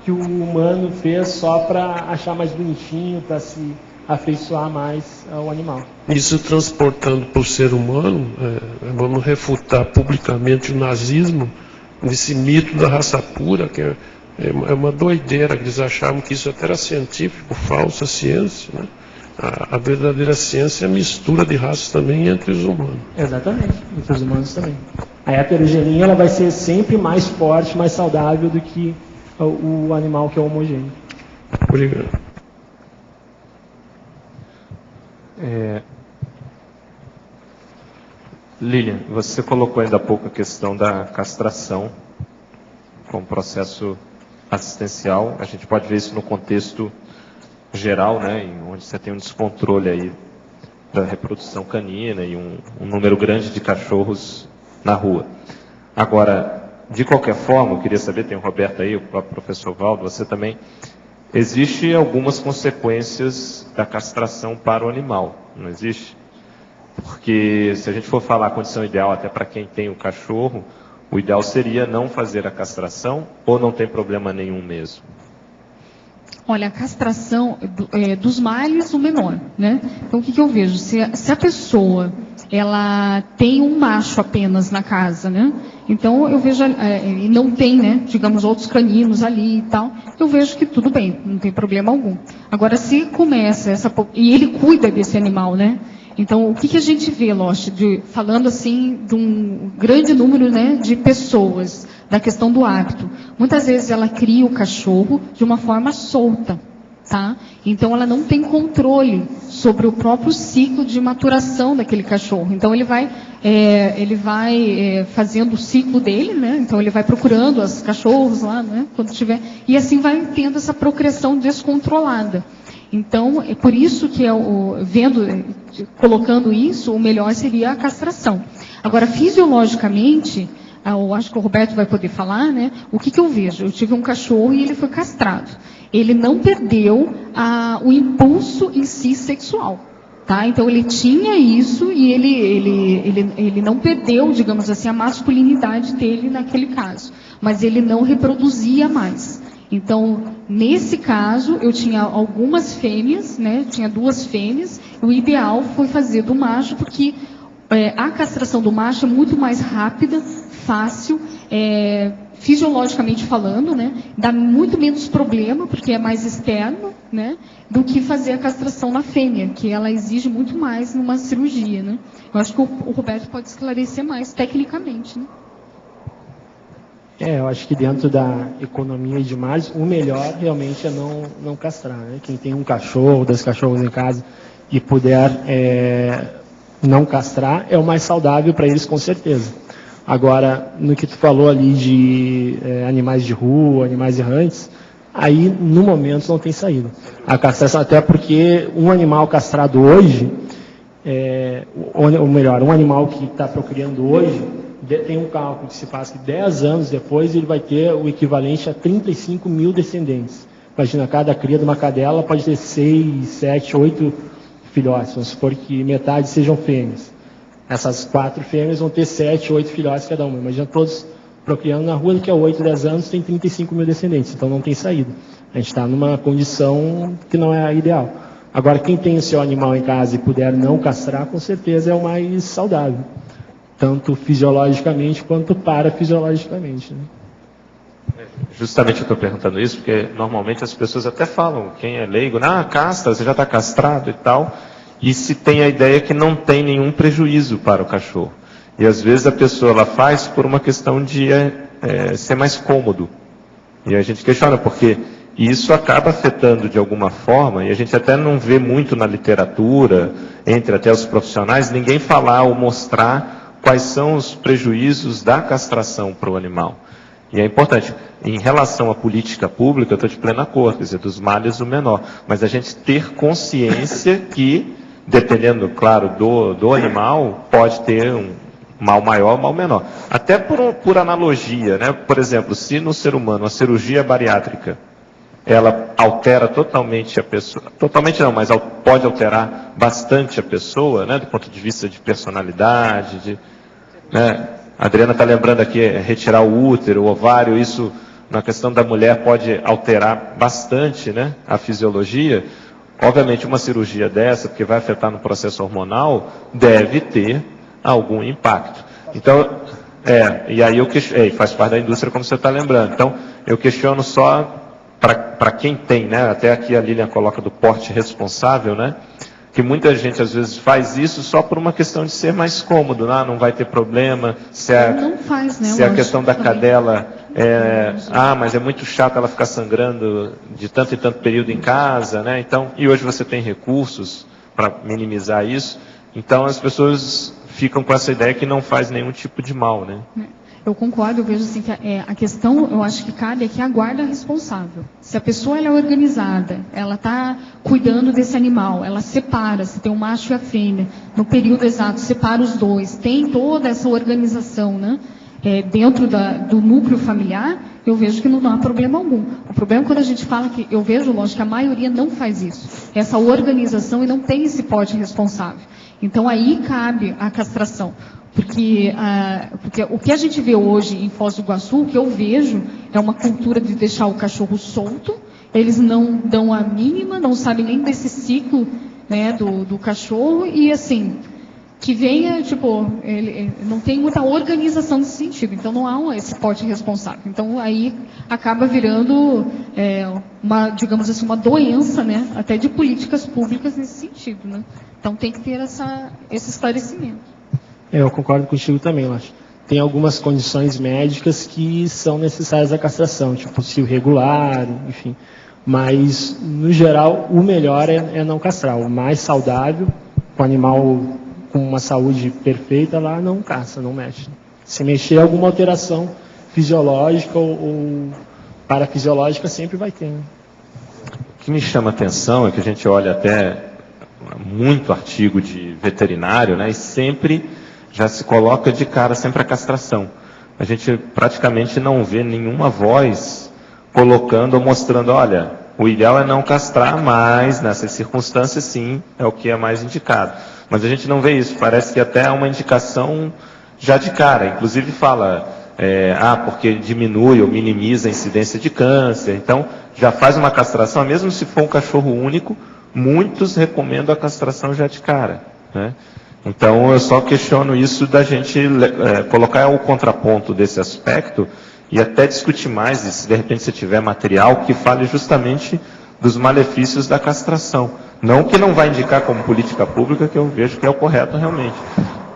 que o humano fez só para achar mais bonitinho, para se afeiçoar mais ao animal. Isso transportando para o ser humano, vamos refutar publicamente o nazismo. nesse mito da raça pura, que é uma doideira, que eles achavam que isso até era científico, falsa ciência, né? A verdadeira ciência é a mistura de raças também entre os humanos. Exatamente, entre os humanos também. A heterogenia ela vai ser sempre mais forte, mais saudável do que o animal que é homogêneo. Obrigado. Lilian, você colocou ainda há pouco a questão da castração como processo assistencial. A gente pode ver isso no contexto geral, né, onde você tem um descontrole aí da reprodução canina e um número grande de cachorros na rua. Agora, de qualquer forma, eu queria saber, tem o Roberto aí, o próprio professor Valdo, você também, existe algumas consequências da castração para o animal, não existe? Porque se a gente for falar a condição ideal até para quem tem o cachorro, o ideal seria não fazer a castração ou não tem problema nenhum mesmo? Olha, a castração dos males, o menor, né? Então, o que eu vejo? Se a pessoa, ela tem um macho apenas na casa, né? Então, eu vejo, e não tem, né, digamos, outros caninos ali e tal, eu vejo que tudo bem, não tem problema algum. Agora, se começa e ele cuida desse animal, né? Então, o que a gente vê, Loche, falando assim de um grande número, né, de pessoas, da questão do hábito. Muitas vezes ela cria o cachorro de uma forma solta, tá? Então, ela não tem controle sobre o próprio ciclo de maturação daquele cachorro. Então, ele vai fazendo o ciclo dele, né? Então, ele vai procurando os cachorros lá, né, quando tiver, e assim vai tendo essa procriação descontrolada. Então, é por isso que colocando isso, o melhor seria a castração. Agora, fisiologicamente, eu acho que o Roberto vai poder falar, né? O que eu vejo? Eu tive um cachorro e ele foi castrado. Ele não perdeu o impulso em si sexual, tá? Então, ele tinha isso e ele não perdeu, digamos assim, a masculinidade dele naquele caso. Mas ele não reproduzia mais. Então, nesse caso, eu tinha algumas fêmeas, né? Tinha 2 fêmeas. O ideal foi fazer do macho, porque a castração do macho é muito mais rápida, fácil, fisiologicamente falando, né? Dá muito menos problema, porque é mais externo, né? Do que fazer a castração na fêmea, que ela exige muito mais numa cirurgia, né? Eu acho que o Roberto pode esclarecer mais tecnicamente, né? Eu acho que dentro da economia de males, o melhor realmente é não castrar, né? Quem tem um cachorro, 2 cachorros em casa e puder não castrar, é o mais saudável para eles, com certeza. Agora, no que tu falou ali de animais de rua, animais errantes, aí no momento não tem saída. A castração, até porque um animal castrado hoje, ou melhor, um animal que está procriando hoje, tem um cálculo que se faz que 10 anos depois ele vai ter o equivalente a 35 mil descendentes. Imagina, cada cria de uma cadela pode ter 6, 7, 8 filhotes. Vamos supor que metade sejam fêmeas. Essas 4 fêmeas vão ter 7, 8 filhotes cada uma. Imagina todos procriando na rua, daqui a 8, 10 anos tem 35 mil descendentes. Então não tem saída. A gente está numa condição que não é a ideal. Agora, quem tem o seu animal em casa e puder não castrar, com certeza é o mais saudável. Tanto fisiologicamente quanto parafisiologicamente, né? Justamente eu estou perguntando isso, porque normalmente as pessoas até falam, quem é leigo, castra, você já está castrado e tal, e se tem a ideia que não tem nenhum prejuízo para o cachorro. E às vezes a pessoa ela faz por uma questão de ser mais cômodo. E a gente questiona, porque isso acaba afetando de alguma forma, e a gente até não vê muito na literatura, entre até os profissionais, ninguém falar ou mostrar quais são os prejuízos da castração para o animal. E é importante, em relação à política pública, eu estou de pleno acordo, quer dizer, dos males o menor, mas a gente ter consciência que, dependendo, claro, do animal, pode ter um mal maior, mal menor. Até por analogia, né? Por exemplo, se no ser humano a cirurgia bariátrica, ela altera totalmente a pessoa, totalmente não, mas pode alterar bastante a pessoa, né? Do ponto de vista de personalidade, né? A Adriana está lembrando aqui, retirar o útero, o ovário, isso na questão da mulher pode alterar bastante, né, a fisiologia. Obviamente uma cirurgia dessa, porque vai afetar no processo hormonal, deve ter algum impacto. Então, E aí faz parte da indústria, como você está lembrando. Então, eu questiono só para quem tem, né? Até aqui a Lilian coloca do porte responsável, né? Que muita gente às vezes faz isso só por uma questão de ser mais cômodo, né? Não vai ter problema. Não faz, né? Se a questão da cadela mas é muito chato ela ficar sangrando de tanto e tanto período em casa, né? Então, e hoje você tem recursos para minimizar isso. Então as pessoas ficam com essa ideia que não faz nenhum tipo de mal, né? Eu concordo, eu vejo assim que a questão, eu acho que cabe aqui a guarda responsável. Se a pessoa ela é organizada, ela está cuidando desse animal, ela separa, se tem um macho e a fêmea, no período exato, separa os dois, tem toda essa organização, né? Dentro do núcleo familiar, eu vejo que não há problema algum. O problema é quando a gente fala que, eu vejo, lógico, que a maioria não faz isso. Essa organização e não tem esse porte responsável. Então aí cabe a castração. Porque o que a gente vê hoje em Foz do Iguaçu, o que eu vejo é uma cultura de deixar o cachorro solto, eles não dão a mínima, não sabem nem desse ciclo, né, do cachorro, e assim, que venha, ele não tem muita organização nesse sentido, então não há esse porte responsável. Então aí acaba virando digamos assim, uma doença, né, até de políticas públicas nesse sentido, né? Então tem que ter esse esclarecimento. Eu concordo contigo também, Lógico. Tem algumas condições médicas que são necessárias à castração, tipo cio regular, enfim. Mas, no geral, o melhor é não castrar. O mais saudável, o animal com uma saúde perfeita lá, não caça, não mexe. Se mexer, alguma alteração fisiológica ou parafisiológica sempre vai ter. Né? O que me chama a atenção é que a gente olha até muito artigo de veterinário, né, e sempre já se coloca de cara sempre a castração. A gente praticamente não vê nenhuma voz colocando ou mostrando, olha, o ideal é não castrar, mas nessas circunstâncias sim, é o que é mais indicado. Mas a gente não vê isso, parece que até é uma indicação já de cara, inclusive fala, porque diminui ou minimiza a incidência de câncer, então já faz uma castração, mesmo se for um cachorro único, muitos recomendam a castração já de cara, né? Então, eu só questiono isso da gente colocar o contraponto desse aspecto e até discutir mais, e se de repente você tiver material que fale justamente dos malefícios da castração. Não que não vai indicar como política pública, que eu vejo que é o correto realmente,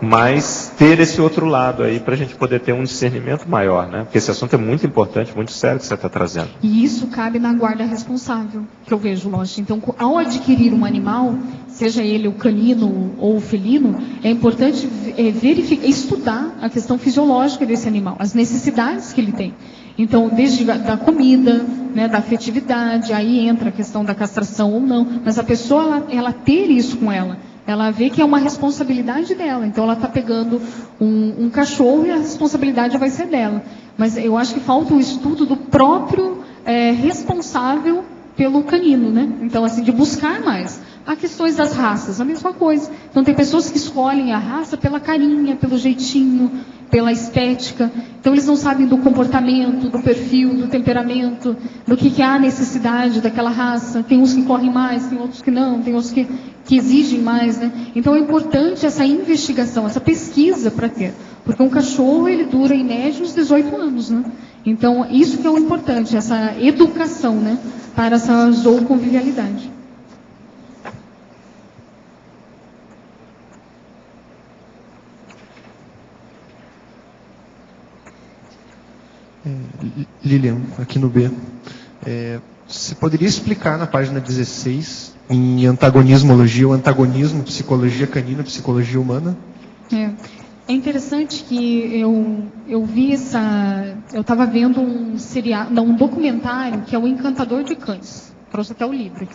mas ter esse outro lado aí para a gente poder ter um discernimento maior, né? Porque esse assunto é muito importante, muito sério que você está trazendo. E isso cabe na guarda responsável, que eu vejo, lógico. Então, ao adquirir um animal, seja ele o canino ou o felino, é importante verificar, estudar a questão fisiológica desse animal, as necessidades que ele tem. Então, desde da comida, né, da afetividade, aí entra a questão da castração ou não, mas a pessoa, ela ter isso com ela vê que é uma responsabilidade dela. Então, ela está pegando um cachorro e a responsabilidade vai ser dela. Mas eu acho que falta o estudo do próprio responsável pelo canino, né? Então, assim, de buscar mais. Há questões das raças, a mesma coisa. Então, tem pessoas que escolhem a raça pela carinha, pelo jeitinho, pela estética. Então, eles não sabem do comportamento, do perfil, do temperamento, do que há necessidade daquela raça. Tem uns que correm mais, tem outros que não, tem outros que exigem mais, né? Então, é importante essa investigação, essa pesquisa para ter. Porque um cachorro, ele dura, em média, uns 18 anos, né? Então, isso que é o importante, essa educação, né? Para essa zooconvivialidade. Lilian, aqui no B. Você poderia explicar na página 16, em antagonismologia, o antagonismo, psicologia canina, psicologia humana? É interessante que eu vi eu estava vendo um documentário que é o Encantador de Cães. Trouxe até o livro aqui.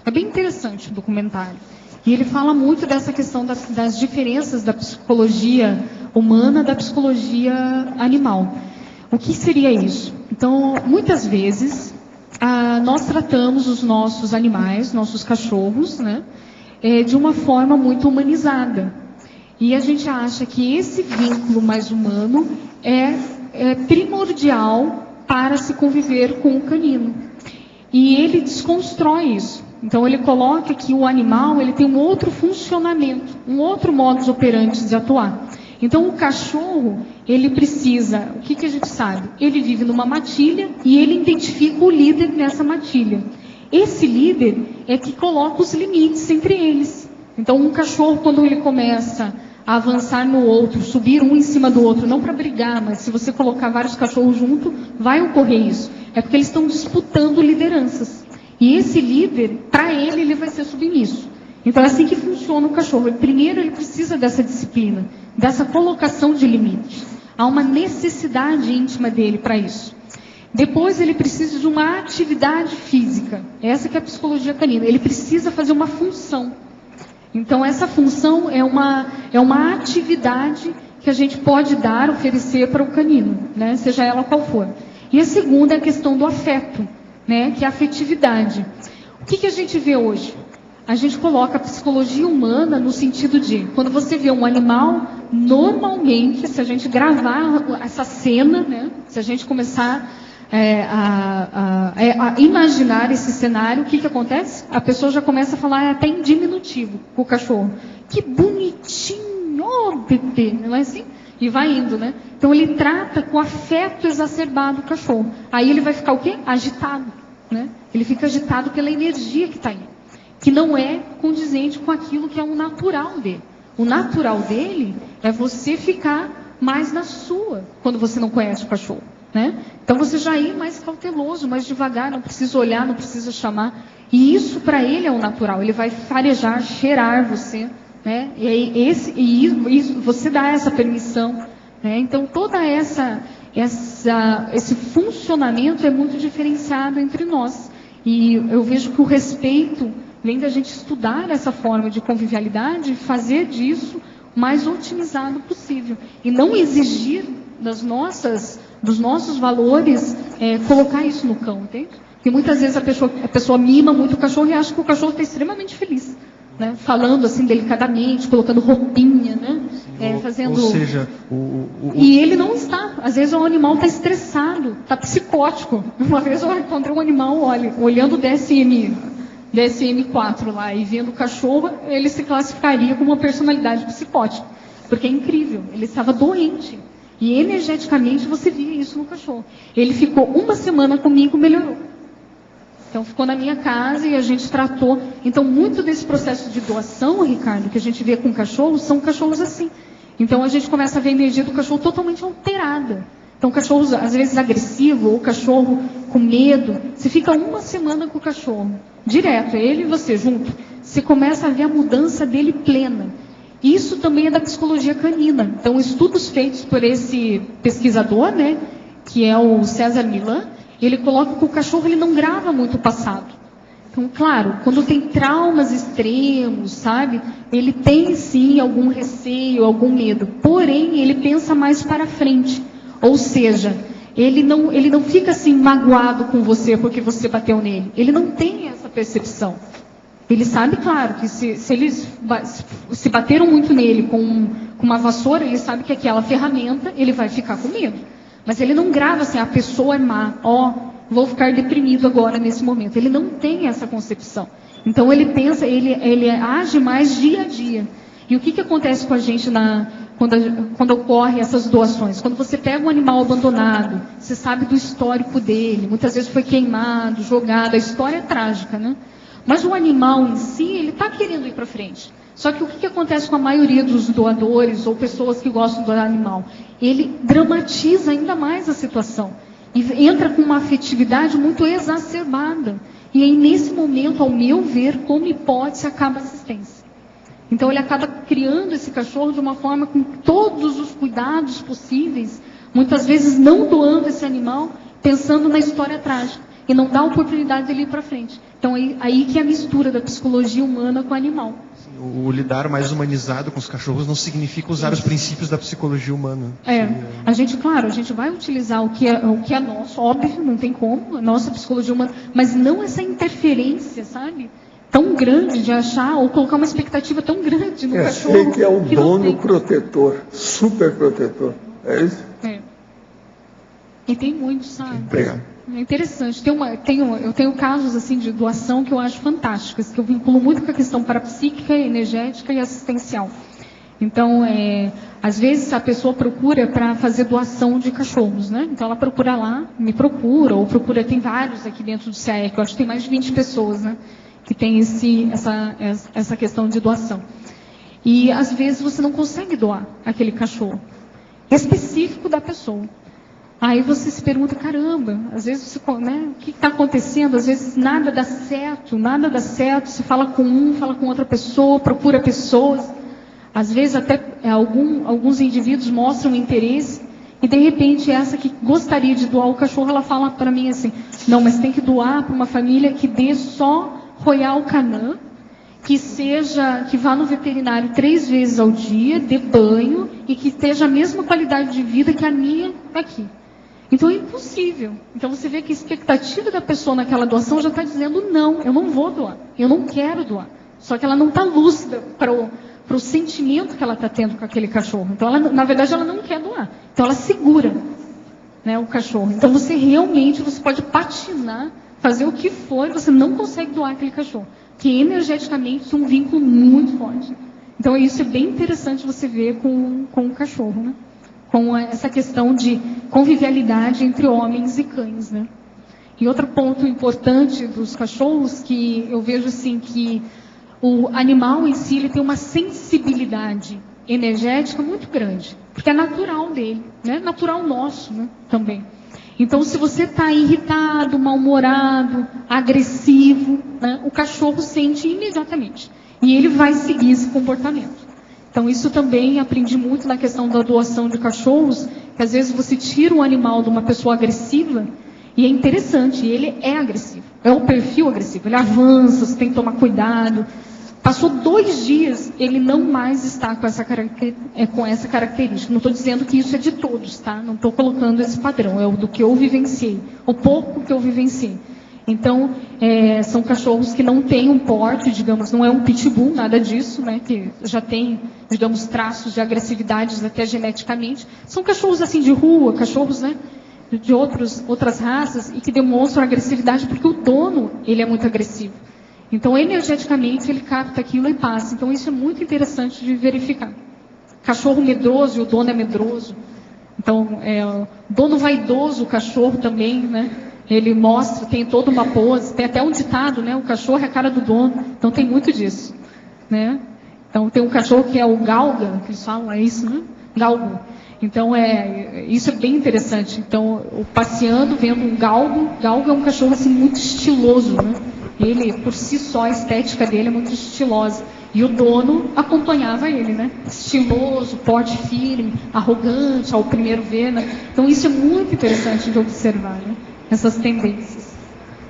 É bem interessante o documentário. E ele fala muito dessa questão das diferenças da psicologia humana da psicologia animal. O que seria isso? Então, muitas vezes, nós tratamos os nossos animais, nossos cachorros, né, de uma forma muito humanizada. E a gente acha que esse vínculo mais humano é primordial para se conviver com o canino. E ele desconstrói isso. Então, ele coloca que o animal ele tem um outro funcionamento, um outro modus operandi de atuar. Então, o cachorro, ele precisa, o que a gente sabe? Ele vive numa matilha e ele identifica o líder nessa matilha. Esse líder é que coloca os limites entre eles. Então, um cachorro, quando ele começa a avançar no outro, subir um em cima do outro, não para brigar, mas se você colocar vários cachorros junto, vai ocorrer isso. É porque eles estão disputando lideranças. E esse líder, para ele vai ser submisso. Então é assim que funciona o cachorro. Primeiro ele precisa dessa disciplina, dessa colocação de limites. Há uma necessidade íntima dele para isso. Depois ele precisa de uma atividade física. Essa que é a psicologia canina. Ele precisa fazer uma função. Então essa função é uma atividade que a gente pode dar, oferecer para o canino, né? Seja ela qual for. E a segunda é a questão do afeto, né? Que é a afetividade. O que a gente vê hoje? A gente coloca a psicologia humana no sentido de, quando você vê um animal, normalmente, se a gente gravar essa cena, né? Se a gente começar a imaginar esse cenário, o que acontece? A pessoa já começa a falar até em diminutivo com o cachorro. Que bonitinho, oh, bebê, não é assim? E vai indo, né? Então ele trata com afeto exacerbado o cachorro. Aí ele vai ficar o quê? Agitado, né? Ele fica agitado pela energia que está aí, que não é condizente com aquilo que é o natural dele. O natural dele é você ficar mais na sua, quando você não conhece o cachorro, né? Então você já ir mais cauteloso, mais devagar, não precisa olhar, não precisa chamar. E isso para ele é o natural. Ele vai farejar, cheirar você, né? E aí você dá essa permissão, né? Então toda esse funcionamento é muito diferenciado entre nós. E eu vejo que o respeito vem da gente estudar essa forma de convivialidade e fazer disso o mais otimizado possível. E não exigir dos nossos valores, colocar isso no cão, entende? Porque muitas vezes a pessoa mima muito o cachorro e acha que o cachorro está extremamente feliz, né? Falando assim delicadamente, colocando roupinha, né? Fazendo... Ou seja, E ele não está. Às vezes o animal está estressado, está psicótico. Uma vez eu encontrei um animal, olhando o DSM-4 lá e vendo o cachorro, ele se classificaria como uma personalidade psicótica. Porque é incrível, ele estava doente. E energeticamente você via isso no cachorro. Ele ficou 1 semana comigo, melhorou. Então ficou na minha casa e a gente tratou. Então muito desse processo de doação, Ricardo, que a gente vê com cachorros, são cachorros assim. Então a gente começa a ver a energia do cachorro totalmente alterada. Então cachorros às vezes agressivo, ou cachorro com medo. Você fica 1 semana com o cachorro, direto, ele e você junto. Você começa a ver a mudança dele plena. Isso também é da psicologia canina. Então estudos feitos por esse pesquisador, né, que é o César Millan, ele coloca que o cachorro ele não grava muito o passado. Então, claro, quando tem traumas extremos, sabe? Ele tem sim algum receio, algum medo. Porém, ele pensa mais para frente. Ou seja, ele não fica assim magoado com você porque você bateu nele. Ele não tem essa percepção. Ele sabe, claro, que se eles se bateram muito nele com uma vassoura, ele sabe que aquela ferramenta, ele vai ficar com medo. Mas ele não grava assim, a pessoa é má, vou ficar deprimido agora nesse momento. Ele não tem essa concepção. Então ele pensa, ele age mais dia a dia. E o que acontece com a gente quando ocorre essas doações? Quando você pega um animal abandonado, você sabe do histórico dele, muitas vezes foi queimado, jogado, a história é trágica, né? Mas o animal em si, ele está querendo ir para frente. Só que o que acontece com a maioria dos doadores ou pessoas que gostam do animal? Ele dramatiza ainda mais a situação. E entra com uma afetividade muito exacerbada. E aí, nesse momento, ao meu ver, como hipótese, acaba a assistência. Então, ele acaba criando esse cachorro de uma forma com todos os cuidados possíveis, muitas vezes não doando esse animal, pensando na história trágica. E não dá a oportunidade dele ir para frente. Então, aí que é a mistura da psicologia humana com o animal. O lidar mais humanizado com os cachorros não significa usar os princípios da psicologia humana. A gente vai utilizar o que é nosso, óbvio, não tem como, a nossa psicologia humana, mas não essa interferência, sabe? Tão grande de achar, ou colocar uma expectativa tão grande no cachorro. Sei que é o dono protetor, super protetor, é isso? E tem muitos, sabe? Obrigado. É interessante. Eu tenho casos assim de doação que eu acho fantásticos, que eu vinculo muito com a questão parapsíquica, energética e assistencial. Então, às vezes a pessoa procura para fazer doação de cachorros, né? Então ela procura lá, me procura, ou procura, tem vários aqui dentro do CAEC, eu acho que tem mais de 20 pessoas, né? Que tem essa questão de doação. E às vezes você não consegue doar aquele cachorro específico da pessoa. Aí você se pergunta, caramba, às vezes você, né, o que está acontecendo? Às vezes nada dá certo, você fala com um, fala com outra pessoa, procura pessoas. Às vezes até alguns indivíduos mostram interesse e de repente essa que gostaria de doar o cachorro, ela fala para mim assim, não, mas tem que doar para uma família que dê só Royal Canin, que vá no veterinário 3 vezes ao dia, dê banho e que esteja a mesma qualidade de vida que a minha aqui. Então é impossível. Então você vê que a expectativa da pessoa naquela doação já está dizendo, não, eu não vou doar, eu não quero doar. Só que ela não está lúcida para o sentimento que ela está tendo com aquele cachorro. Então, na verdade, ela não quer doar. Então, ela segura, né, o cachorro. Então, você pode patinar, fazer o que for, e você não consegue doar aquele cachorro. Que energeticamente é um vínculo muito forte. Então, isso é bem interessante você ver com o cachorro, né? Com essa questão de convivialidade entre homens e cães, né? E outro ponto importante dos cachorros, que eu vejo assim que o animal em si ele tem uma sensibilidade energética muito grande, porque é natural dele, né? Natural nosso, né? Também. Então, se você está irritado, mal-humorado, agressivo, né? O cachorro sente imediatamente e ele vai seguir esse comportamento. Então, isso também aprendi muito na questão da doação de cachorros, que às vezes você tira um animal de uma pessoa agressiva e é interessante, ele é agressivo, é o perfil agressivo, ele avança, você tem que tomar cuidado. Passou 2 dias, ele não mais está com essa característica. Não estou dizendo que isso é de todos, tá? Não estou colocando esse padrão, é o do que eu vivenciei, o pouco que eu vivenciei. Então, são cachorros que não têm um porte, digamos, não é um pitbull, nada disso, né? Que já tem, digamos, traços de agressividade até geneticamente. São cachorros assim de rua, cachorros, né? De outras raças e que demonstram agressividade porque o dono, ele é muito agressivo. Então, energeticamente, ele capta aquilo e passa. Então, isso é muito interessante de verificar. Cachorro medroso e o dono é medroso. Então, o dono vaidoso, o cachorro também, né? Ele mostra, tem toda uma pose, tem até um ditado, né? O cachorro é a cara do dono. Então, tem muito disso, né? Então, tem um cachorro que é o galga, que eles falam, é isso, né? Galgo. Então, isso é bem interessante. Então, passeando, vendo um galgo. Galgo é um cachorro, assim, muito estiloso, né? Ele, por si só, a estética dele é muito estilosa. E o dono acompanhava ele, né? Estiloso, porte firme, arrogante, ao primeiro ver, né? Então, isso é muito interessante de observar, né? Essas tendências.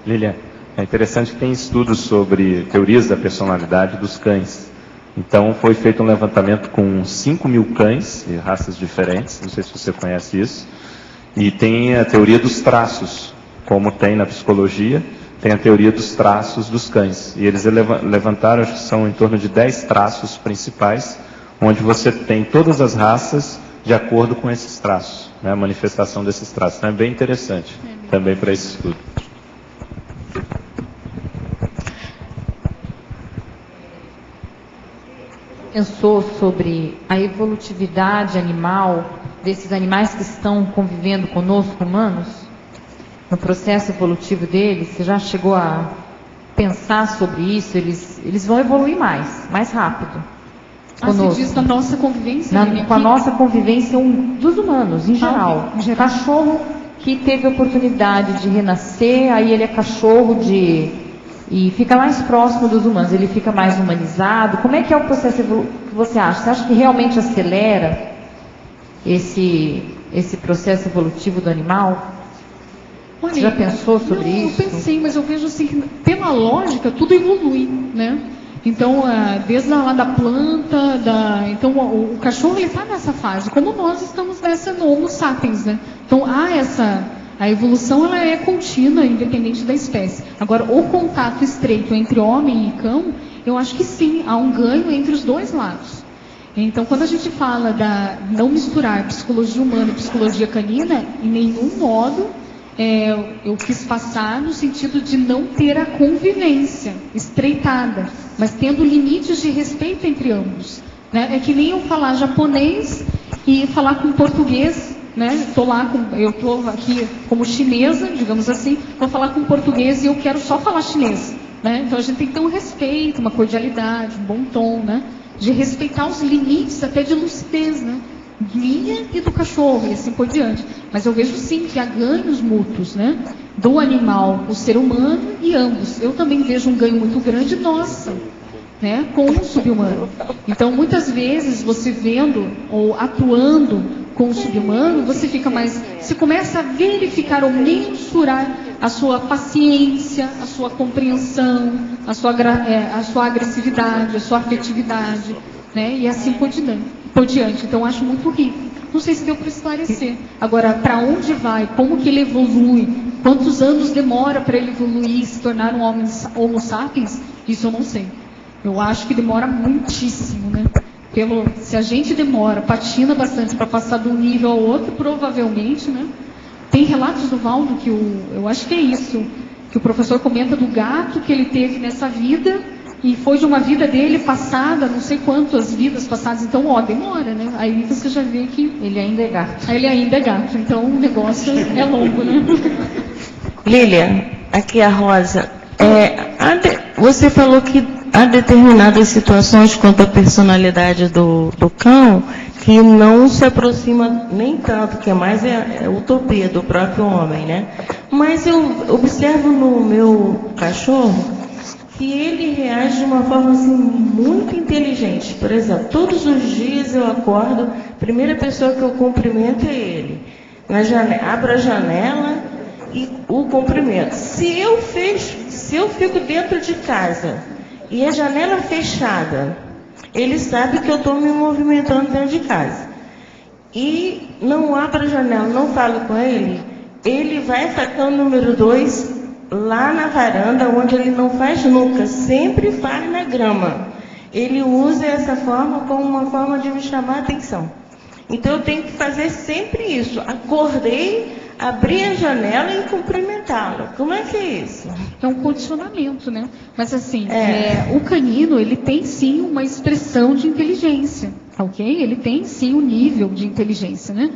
Lilian, é interessante que tem estudos sobre teorias da personalidade dos cães. Então, foi feito um levantamento com 5.000 cães de raças diferentes, não sei se você conhece isso, e tem a teoria dos traços, como tem na psicologia, tem a teoria dos traços dos cães. E eles levantaram, acho que são em torno de 10 traços principais, onde você tem todas as raças de acordo com esses traços, né, a manifestação desses traços. Então, é bem interessante também para esse estudo. Pensou sobre a evolutividade animal, desses animais que estão convivendo conosco, humanos? No processo evolutivo deles, você já chegou a pensar sobre isso? Eles vão evoluir mais rápido conosco. Você diz da nossa convivência? Com a nossa convivência dos humanos, em geral. Em geral. Cachorro que teve a oportunidade de renascer, aí ele é cachorro e fica mais próximo dos humanos, ele fica mais humanizado. Como é que é o processo que você acha? Você acha que realmente acelera esse processo evolutivo do animal? Olha, você já pensou sobre isso? Eu pensei, mas eu vejo assim que pela lógica tudo evolui, né? Então, desde lá da planta, então o cachorro ele está nessa fase, como nós estamos nessa no Homo sapiens, né? Então a evolução ela é contínua, independente da espécie. Agora, o contato estreito entre homem e cão, eu acho que sim, há um ganho entre os dois lados. Então, quando a gente fala não misturar psicologia humana e psicologia canina, em nenhum modo eu quis passar no sentido de não ter a convivência estreitada, mas tendo limites de respeito entre ambos. né? É que nem eu falar japonês e falar com português, né? Eu estou aqui como chinesa, digamos assim, vou falar com português e eu quero só falar chinês, né? Então a gente tem que ter um respeito, uma cordialidade, um bom tom, né? De respeitar os limites até de lucidez, né? Minha e do cachorro e assim por diante. Mas eu vejo sim que há ganhos mútuos, né? Do animal, o ser humano e ambos. Eu também vejo um ganho muito grande, nossa, né? Com o subhumano. Então, muitas vezes, você vendo ou atuando com o subhumano, você começa a verificar ou mensurar a sua paciência, a sua compreensão, a sua agressividade, a sua afetividade, né? E assim por diante. Então, acho muito rico. Não sei se deu para esclarecer. Agora, para onde vai? Como que ele evolui? Quantos anos demora para ele evoluir e se tornar um homo sapiens? Isso eu não sei. Eu acho que demora muitíssimo, né? Se a gente patina bastante para passar de um nível ao outro, provavelmente, né? Tem relatos do Valdo que eu acho que é isso, que o professor comenta do gato que ele teve nessa vida e foi de uma vida dele passada, não sei quantas vidas passadas. Então, demora, né? Aí você já vê que Ele ainda é gato. ele ainda é gato. Então, o negócio é longo, né? Lilian, aqui é a Rosa. Você falou que há determinadas situações quanto à personalidade do cão que não se aproxima nem tanto, que é mais a utopia do próprio homem, né? Mas eu observo no meu cachorro que ele reage de uma forma assim, muito inteligente. Por exemplo, todos os dias eu acordo, a primeira pessoa que eu cumprimento é ele. Abro a janela e o cumprimento. Se eu fico dentro de casa e a janela fechada, ele sabe que eu estou me movimentando dentro de casa. E não abro a janela, não falo com ele, ele vai atacar o número 2 lá na varanda, onde ele não faz nunca, sempre faz na grama. Ele usa essa forma como uma forma de me chamar a atenção. Então eu tenho que fazer sempre isso. Acordei, abrir a janela e cumprimentá-lo. Como é que é isso? É um condicionamento, né? Mas assim, o canino, ele tem sim uma expressão de inteligência, ok? Ele tem sim um nível de inteligência, né?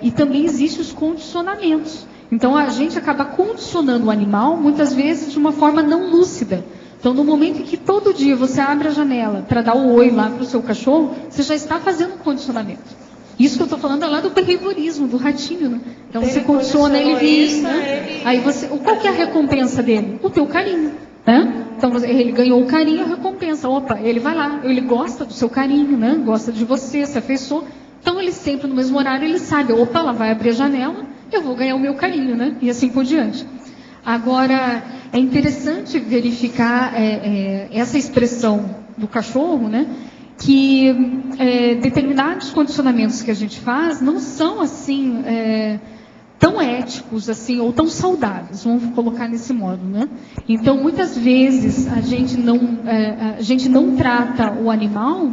E também existem os condicionamentos. Então a gente acaba condicionando o animal, muitas vezes, de uma forma não lúcida. Então, no momento em que todo dia você abre a janela para dar o oi lá para o seu cachorro, você já está fazendo um condicionamento. Isso que eu estou falando é lá do behaviorismo, do ratinho, né? Então você condiciona ele vir, né? Aí qual que é a recompensa dele? O teu carinho, né? Então ele ganhou o carinho, a recompensa. Opa, ele vai lá, ele gosta do seu carinho, né? Gosta de você, se afeiçoou. Então ele sempre no mesmo horário, ele sabe, opa, ela vai abrir a janela, eu vou ganhar o meu carinho, né? E assim por diante. Agora, é interessante verificar essa expressão do cachorro, né? Que determinados condicionamentos que a gente faz não são assim tão éticos assim ou tão saudáveis, vamos colocar nesse modo, né? Então, muitas vezes a gente não trata o animal,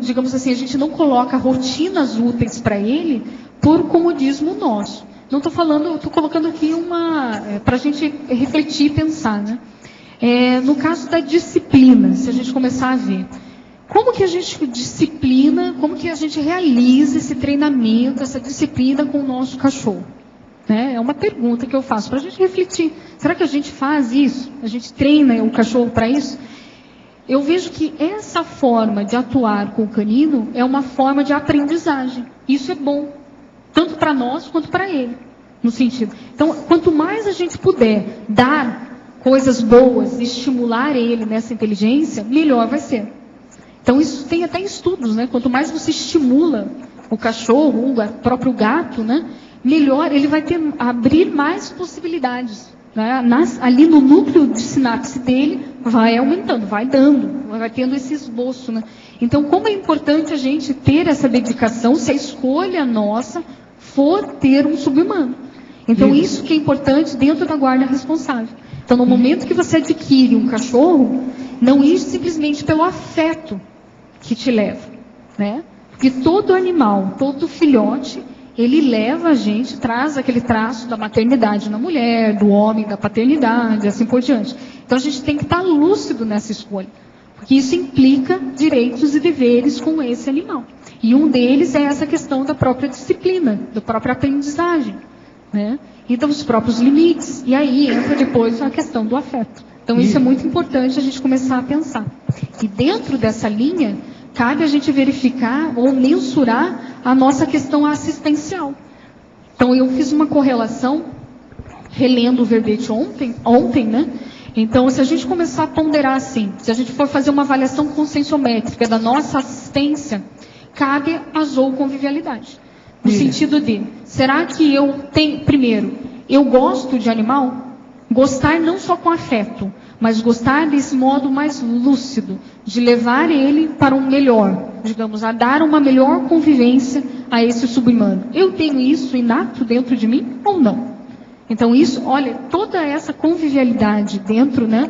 digamos assim, a gente não coloca rotinas úteis para ele por comodismo nosso. Não estou falando, estou colocando aqui para a gente refletir e pensar, né? No caso da disciplina, se a gente começar a ver, como que a gente disciplina, como que a gente realiza esse treinamento, essa disciplina com o nosso cachorro? Né? É uma pergunta que eu faço para a gente refletir. Será que a gente faz isso? A gente treina o cachorro para isso? Eu vejo que essa forma de atuar com o canino é uma forma de aprendizagem. Isso é bom, tanto para nós quanto para ele, no sentido. Então, quanto mais a gente puder dar coisas boas, estimular ele nessa inteligência, melhor vai ser. Então, isso tem até estudos, né? Quanto mais você estimula o cachorro, o próprio gato, né? Melhor ele vai abrir mais possibilidades. Né? Ali no núcleo de sinapse dele, vai aumentando, vai tendo esse esboço. Né? Então, como é importante a gente ter essa dedicação, se a escolha nossa for ter um subhumano. Então, isso que é importante dentro da guarda responsável. Então, no momento que você adquire um cachorro, não ir simplesmente pelo afeto que te leva, né? Porque todo animal, todo filhote, ele leva a gente, traz aquele traço da maternidade na mulher, do homem, da paternidade, assim por diante. Então, a gente tem que estar lúcido nessa escolha. porque isso implica direitos e deveres com esse animal. E um deles é essa questão da própria disciplina, da própria aprendizagem, né? E dos próprios limites. E aí entra depois a questão do afeto. Então isso é muito importante a gente começar a pensar. E dentro dessa linha, cabe a gente verificar ou mensurar a nossa questão assistencial. Então eu fiz uma correlação, relendo o verbete ontem, né? Então, se a gente começar a ponderar assim, se a gente for fazer uma avaliação conscienciométrica da nossa assistência, cabe a zooconvivialidade. No sentido de, será que eu tenho, primeiro, eu gosto de animal? Gostar não só com afeto, mas gostar desse modo mais lúcido, de levar ele para um melhor, digamos, a dar uma melhor convivência a esse subhumano. Eu tenho isso inato dentro de mim ou não? Então isso, olha, toda essa convivialidade dentro, né,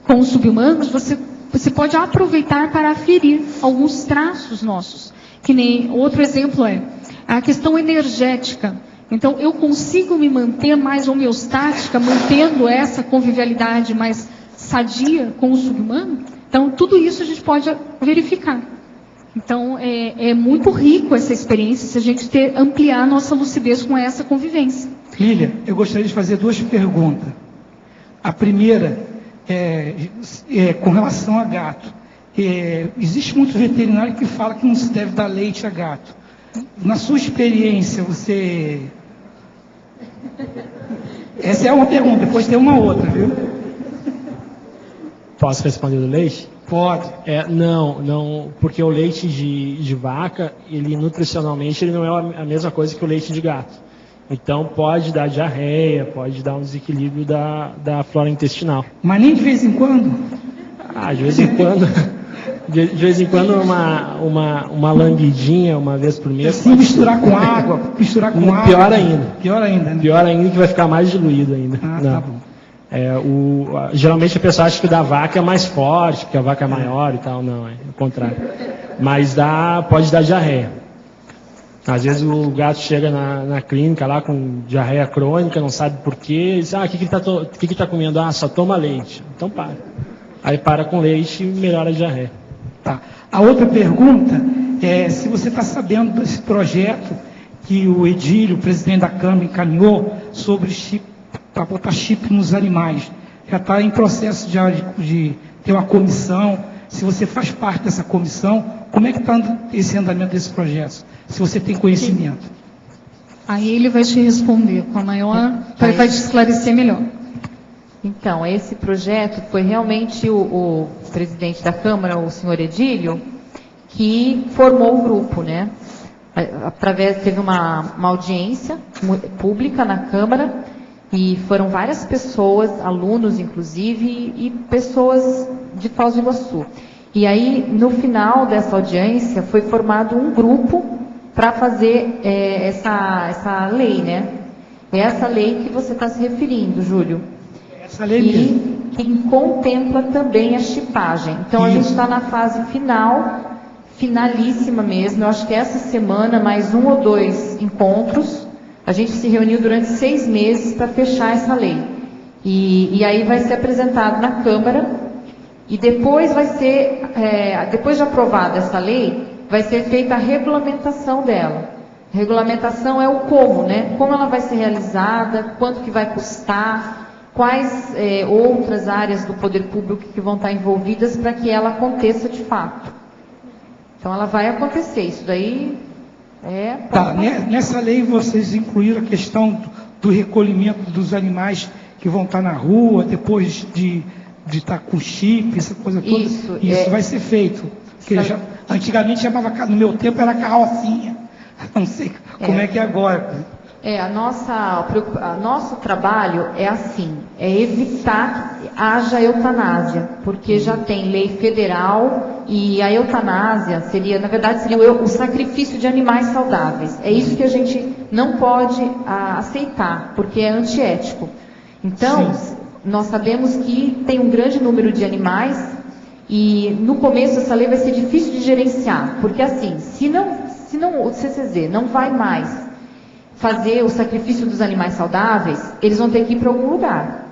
com os subhumanos, você pode aproveitar para aferir alguns traços nossos. Que nem, outro exemplo é a questão energética. Então eu consigo me manter mais homeostática, mantendo essa convivialidade mais sadia com o subhumano? Então tudo isso a gente pode verificar. Então é muito rico essa experiência se a gente ampliar a nossa lucidez com essa convivência. Lília, eu gostaria de fazer duas perguntas. A primeira é com relação a gato. Existe muito veterinário que fala que não se deve dar leite a gato. Na sua experiência, você... Essa é uma pergunta, depois tem uma outra, viu? Posso responder do leite? Pode. Não, porque o leite de vaca, ele nutricionalmente, ele não é a mesma coisa que o leite de gato. Então pode dar diarreia, pode dar um desequilíbrio da flora intestinal. Mas nem de vez em quando? De vez em quando. De vez em quando uma lambidinha, uma vez por mês. Se misturar com água, Pior ainda. Pior ainda, né? Pior ainda, que vai ficar mais diluído ainda. Tá bom. Geralmente a pessoa acha que o da vaca é mais forte, porque a vaca é maior e tal. Não, é o contrário. Mas pode dar diarreia. Às vezes o gato chega na clínica lá com diarreia crônica, não sabe por quê, e diz, o que ele está comendo? Só toma leite. Então para. Aí para com leite e melhora a diarreia. Tá. A outra pergunta é se você está sabendo desse projeto que o Edílio, o presidente da Câmara, encaminhou sobre chip, para botar chip nos animais. Já está em processo de ter uma comissão. Se você faz parte dessa comissão, como é que está esse andamento desse projeto? Se você tem conhecimento. Aí ele vai te responder com a maior... Vai te esclarecer melhor. Então, esse projeto foi realmente o presidente da Câmara, o senhor Edílio, que formou o grupo, né? Teve uma audiência pública na Câmara, e foram várias pessoas, alunos inclusive, e pessoas de Foz do Iguaçu. E aí, no final dessa audiência, foi formado um grupo para fazer essa lei, né? É essa lei que você está se referindo, Júlio. Essa lei mesmo. Que contempla também a chipagem. Então, a gente está na fase finalíssima mesmo. Eu acho que essa semana, mais 1 ou 2 encontros, a gente se reuniu durante 6 meses para fechar essa lei. E aí vai ser apresentado na Câmara. E depois depois de aprovada essa lei, vai ser feita a regulamentação dela. A regulamentação é o como, né? Como ela vai ser realizada, quanto que vai custar, quais outras áreas do poder público que vão estar envolvidas para que ela aconteça de fato. Então ela vai acontecer, isso daí Tá, nessa lei vocês incluíram a questão do recolhimento dos animais que vão estar na rua, depois de estar com chip, essa coisa toda. Isso vai ser feito. Antigamente chamava, no meu tempo era carrocinha. Não sei como é que é agora. Nosso trabalho é assim, é evitar que haja eutanásia, porque já tem lei federal e a eutanásia seria o sacrifício de animais saudáveis. É isso que a gente não pode aceitar, porque é antiético. Então, nós sabemos que tem um grande número de animais e no começo essa lei vai ser difícil de gerenciar, porque assim, se o CCZ não vai mais fazer o sacrifício dos animais saudáveis, eles vão ter que ir para algum lugar.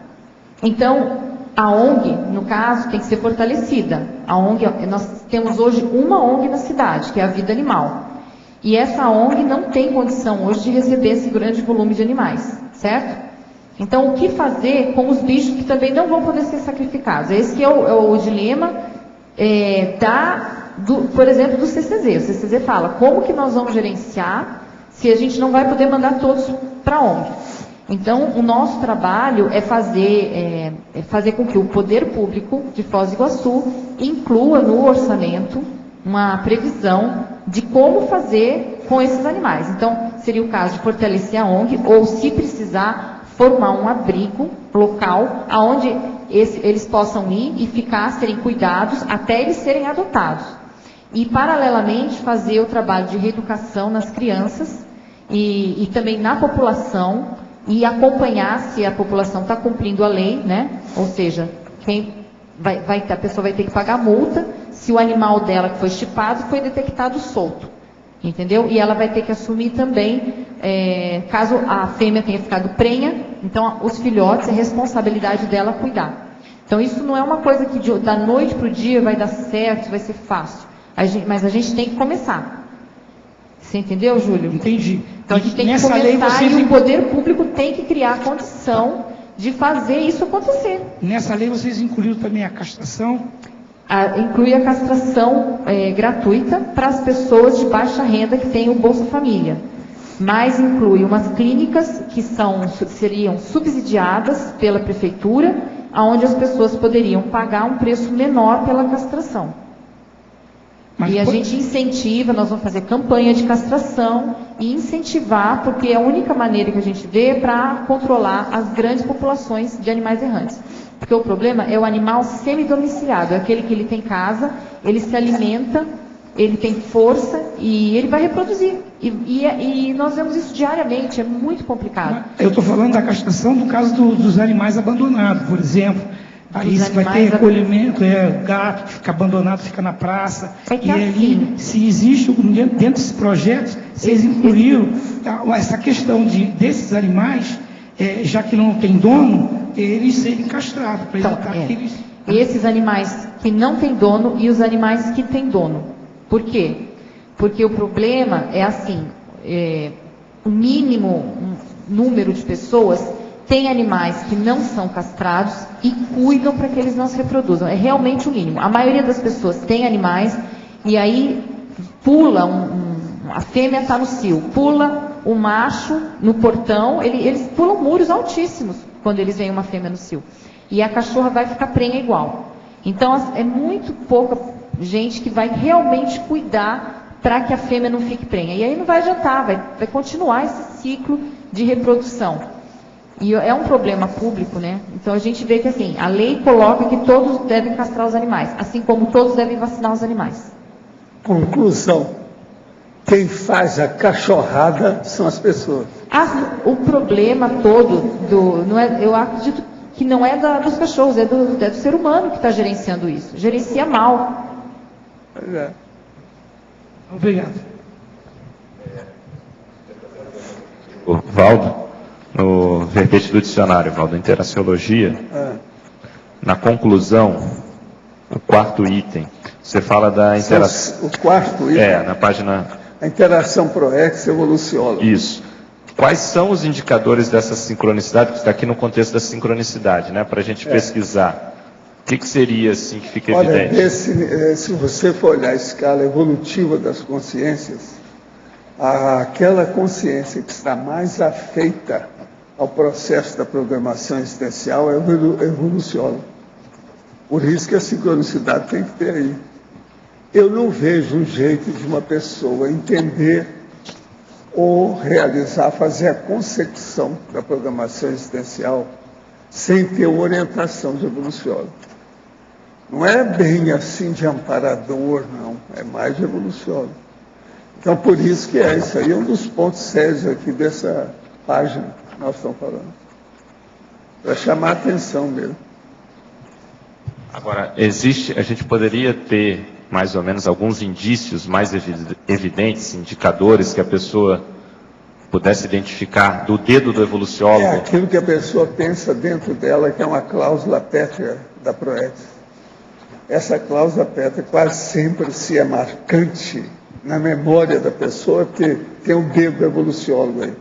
Então, A ONG, no caso, tem que ser fortalecida. A ONG, nós temos hoje uma ONG na cidade, que é a Vida Animal. E essa ONG não tem condição hoje de receber esse grande volume de animais, certo? Então, o que fazer com os bichos que também não vão poder ser sacrificados? Esse que é o dilema por exemplo, do CCZ. O CCZ fala, como que nós vamos gerenciar se a gente não vai poder mandar todos para a ONG? Então, o nosso trabalho é fazer com que o poder público de Foz do Iguaçu inclua no orçamento uma previsão de como fazer com esses animais. Então, seria o caso de fortalecer a ONG, ou, se precisar, formar um abrigo local, onde eles possam ir e serem cuidados até eles serem adotados. E, paralelamente, fazer o trabalho de reeducação nas crianças e também na população, e acompanhar se a população está cumprindo a lei, né? Ou seja, a pessoa vai ter que pagar multa se o animal dela que foi chipado foi detectado solto. Entendeu? E ela vai ter que assumir também, caso a fêmea tenha ficado prenha, então os filhotes, é responsabilidade dela cuidar. Então isso não é uma coisa que da noite para o dia vai dar certo, vai ser fácil. Mas a gente tem que começar. Você entendeu, Júlio? Entendi. Então a gente tem que começar e o poder público tem que criar a condição de fazer isso acontecer. Nessa lei vocês incluíram também a castração? Inclui a castração gratuita para as pessoas de baixa renda que têm o Bolsa Família. Mas inclui umas clínicas que seriam subsidiadas pela prefeitura, onde as pessoas poderiam pagar um preço menor pela castração. A gente incentiva, nós vamos fazer campanha de castração e incentivar, porque é a única maneira que a gente vê para controlar as grandes populações de animais errantes. Porque o problema é o animal semidomiciliado, é aquele que ele tem casa, ele se alimenta, ele tem força e ele vai reproduzir. E nós vemos isso diariamente, é muito complicado. Eu estou falando da castração no caso dos animais abandonados, por exemplo. Aí vai ter recolhimento, o gato que fica abandonado, fica na praça. E ali, se existe, dentro desse projeto, vocês incluíram essa questão desses animais, já que não tem dono, eles serem castrados, para evitar que eles... Esses animais que não têm dono e os animais que têm dono. Por quê? Porque o problema é assim, o mínimo número de pessoas tem animais que não são castrados e cuidam para que eles não se reproduzam. É realmente o mínimo. A maioria das pessoas tem animais e aí pula, a fêmea está no cio, pula o macho no portão, eles pulam muros altíssimos quando eles veem uma fêmea no cio. E a cachorra vai ficar prenha igual. Então, é muito pouca gente que vai realmente cuidar para que a fêmea não fique prenha. E aí não vai adiantar, vai continuar esse ciclo de reprodução. E é um problema público, né? Então a gente vê que assim, a lei coloca que todos devem castrar os animais, assim como todos devem vacinar os animais. Conclusão. Quem faz a cachorrada são as pessoas. O problema todo, eu acredito que não é dos cachorros, é do ser humano que está gerenciando isso. Gerencia mal. Obrigado. Valdo. No verbete do dicionário, Valdo, interaciologia, na conclusão, o quarto item, você fala da interação... O quarto item? Na página... A interação proex evoluciona. Isso. Quais são os indicadores dessa sincronicidade, que está aqui no contexto da sincronicidade, né, para a gente pesquisar? O que seria, assim, que fica evidente? Se você for olhar a escala evolutiva das consciências, aquela consciência que está mais afeita ao processo da programação existencial é o evoluciona. Por isso que a sincronicidade tem que ter aí. Eu não vejo um jeito de uma pessoa entender ou realizar, fazer a concepção da programação existencial sem ter orientação de evoluciona. Não é bem assim de amparador, não. É mais de evoluciona. Então, por isso que isso aí é um dos pontos sérios aqui dessa página que nós estamos falando. Para chamar a atenção mesmo. Agora, a gente poderia ter mais ou menos alguns indícios mais evidentes, indicadores que a pessoa pudesse identificar do dedo do evoluciólogo? É aquilo que a pessoa pensa dentro dela, que é uma cláusula pétrea da PROEX. Essa cláusula PETA quase sempre se é marcante na memória da pessoa, porque tem um dedo evoluciólogo aí.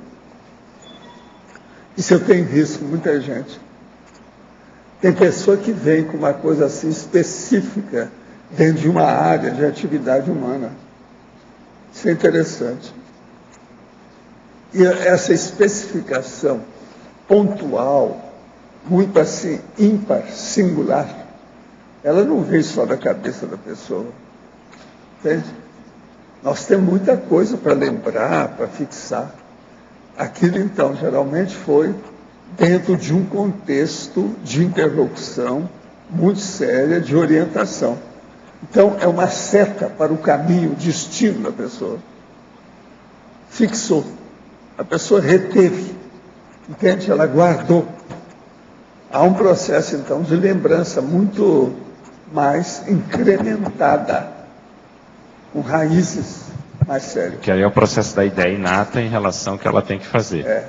Isso eu tenho visto com muita gente. Tem pessoa que vem com uma coisa assim específica dentro de uma área de atividade humana. Isso é interessante. E essa especificação pontual, muito assim, ímpar, singular, ela não vem só da cabeça da pessoa. Entende? Nós temos muita coisa para lembrar, para fixar. Aquilo, então, geralmente foi dentro de um contexto de interlocução muito séria, de orientação. Então, é uma seta para o caminho, o destino da pessoa. Fixou. A pessoa reteve. Entende? Ela guardou. Há um processo, então, de lembrança muito mais incrementada, com raízes mais sérias. Que aí é o processo da ideia inata em relação ao que ela tem que fazer.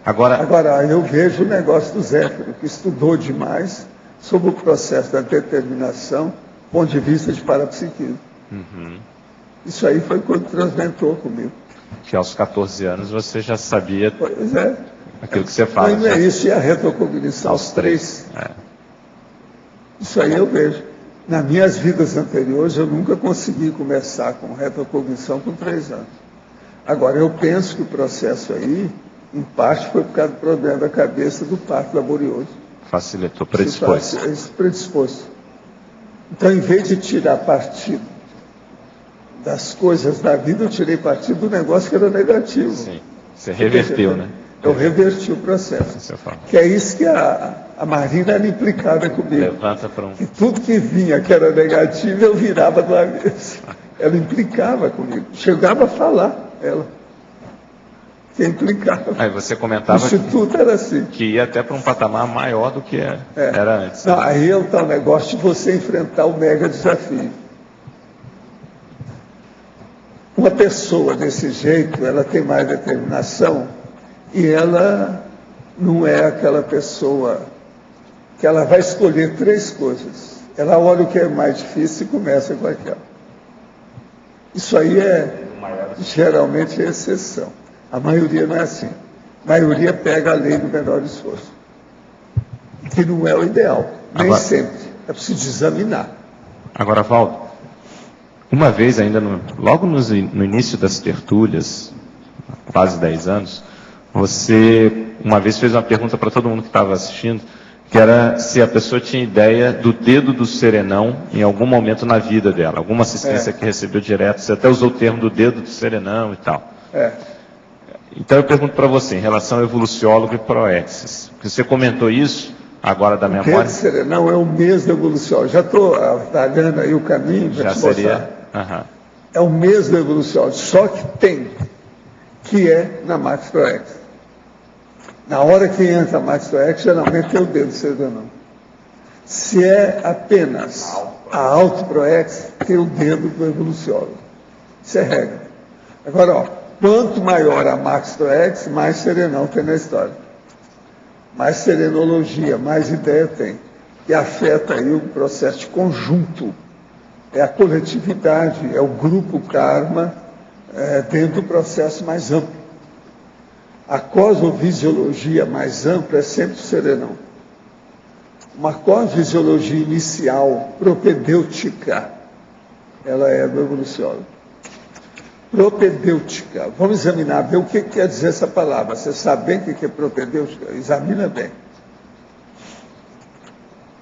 Agora, eu vejo o negócio do Zéfiro, que estudou demais sobre o processo da determinação, do ponto de vista de parapsiquismo. Isso aí foi quando transventou comigo. Que aos 14 anos você já sabia Pois é. aquilo que você fala. Mas não é isso, e a retrocognição aos 3. Isso aí eu vejo. Nas minhas vidas anteriores, eu nunca consegui começar com retrocognição com 3 anos. Agora, eu penso que o processo aí, em parte, foi por causa do problema da cabeça do parto laborioso. Facilitou, predisposto. Predisposto. Então, em vez de tirar partido das coisas da vida, eu tirei partido do negócio que era negativo. Sim, você reverteu, né? Eu reverti o processo. Que é isso que a Marina era implicada comigo. Levanta para Que tudo que vinha que era negativo, eu virava do avesso. Ela implicava comigo. Chegava a falar, ela. Que implicava. Aí você comentava o Instituto era assim. Que ia até para um patamar maior do que era antes. Não, aí é o tal negócio de você enfrentar o mega desafio. Uma pessoa desse jeito, ela tem mais determinação e ela não é aquela pessoa que ela vai escolher 3 coisas. Ela olha o que é mais difícil e começa com aquela. Isso aí geralmente é exceção. A maioria não é assim. A maioria pega a lei do menor esforço. Que não é o ideal. Nem agora, sempre. É preciso examinar. Agora, Valdo, uma vez ainda, logo no início das tertúlias, quase 10 anos, você uma vez fez uma pergunta para todo mundo que estava assistindo, que era se a pessoa tinha ideia do dedo do serenão em algum momento na vida dela, alguma assistência que recebeu direto, você até usou o termo do dedo do serenão e tal. Então eu pergunto para você, em relação ao evoluciólogo e proexis, você comentou isso agora da memória? O dedo do serenão é o mesmo evoluciólogo, já estou atalhando aí o caminho para te mostrar. É o mesmo evoluciólogo, só que tem, que é na Max Proex. Na hora que entra a Max Proex, geralmente tem o dedo do serenão. Se é apenas a Auto Proex, tem o dedo do evoluciólogo. Isso é regra. Agora, quanto maior a Max Proex, mais serenão tem na história. Mais serenologia, mais ideia tem. E afeta aí o processo de conjunto. É a coletividade, é o grupo karma dentro do processo mais amplo. A cosmovisiologia mais ampla é sempre o serenão. Uma cosmovisiologia inicial, propedêutica, ela é do evoluciólogo. Propedêutica. Vamos examinar, ver o que quer dizer essa palavra. Você sabe bem o que é propedêutica? Examina bem.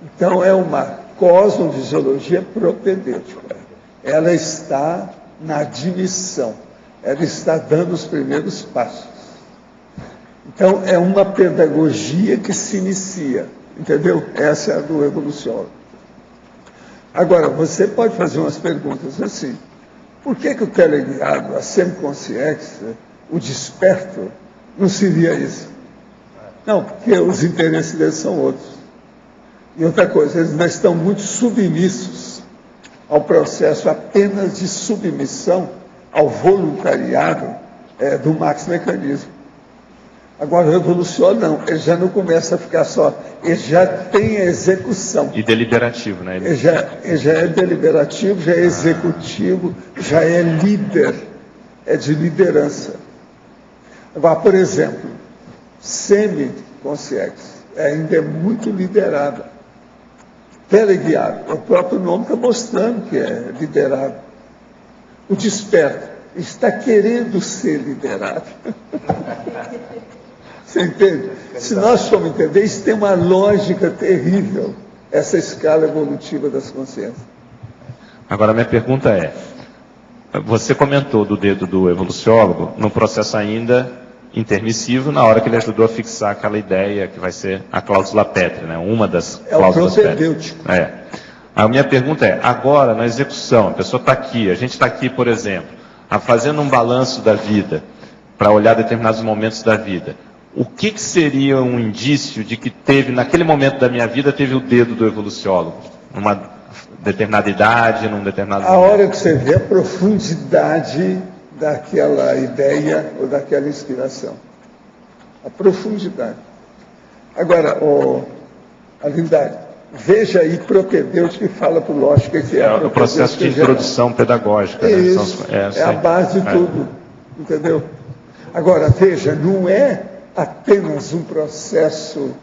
Então, é uma cosmovisiologia propedêutica. Ela está na admissão. Ela está dando os primeiros passos. Então, é uma pedagogia que se inicia. Entendeu? Essa é a do evoluciólogo. Agora, você pode fazer umas perguntas assim. Por que o teleguiado, a semiconsciência, o desperto, não seria isso? Não, porque os interesses deles são outros. E outra coisa, eles não estão muito submissos ao processo apenas de submissão ao voluntariado do max-mecanismo. Agora, o evolucionário não, ele já não começa a ficar só, ele já tem a execução. E deliberativo, né? Ele já é deliberativo, já é executivo, já é líder, é de liderança. Agora, por exemplo, semi-consciência ainda é muito liderado, teleguiado, o próprio nome está mostrando que é liderado. O desperto está querendo ser liderado. Você entende? Se nós formos entender, isso tem uma lógica terrível, essa escala evolutiva das consciências. Agora, minha pergunta é, você comentou do dedo do evoluciólogo no processo ainda intermissivo, na hora que ele ajudou a fixar aquela ideia que vai ser a cláusula pétrea, né? Uma das cláusulas pétreas. A minha pergunta é, agora na execução, a pessoa está aqui, a gente está aqui, por exemplo, fazendo um balanço da vida, para olhar determinados momentos da vida. O que seria um indício de que teve, naquele momento da minha vida, teve o dedo do evoluciólogo? Numa determinada idade, num determinado momento? A hora que você vê a profundidade daquela ideia ou daquela inspiração. A profundidade. Agora, a Lindade, veja aí propedêutico e fala para o lógico que é o processo de introdução pedagógica. Isso, né? É a base de tudo. Entendeu? Agora, veja, não é apenas um processo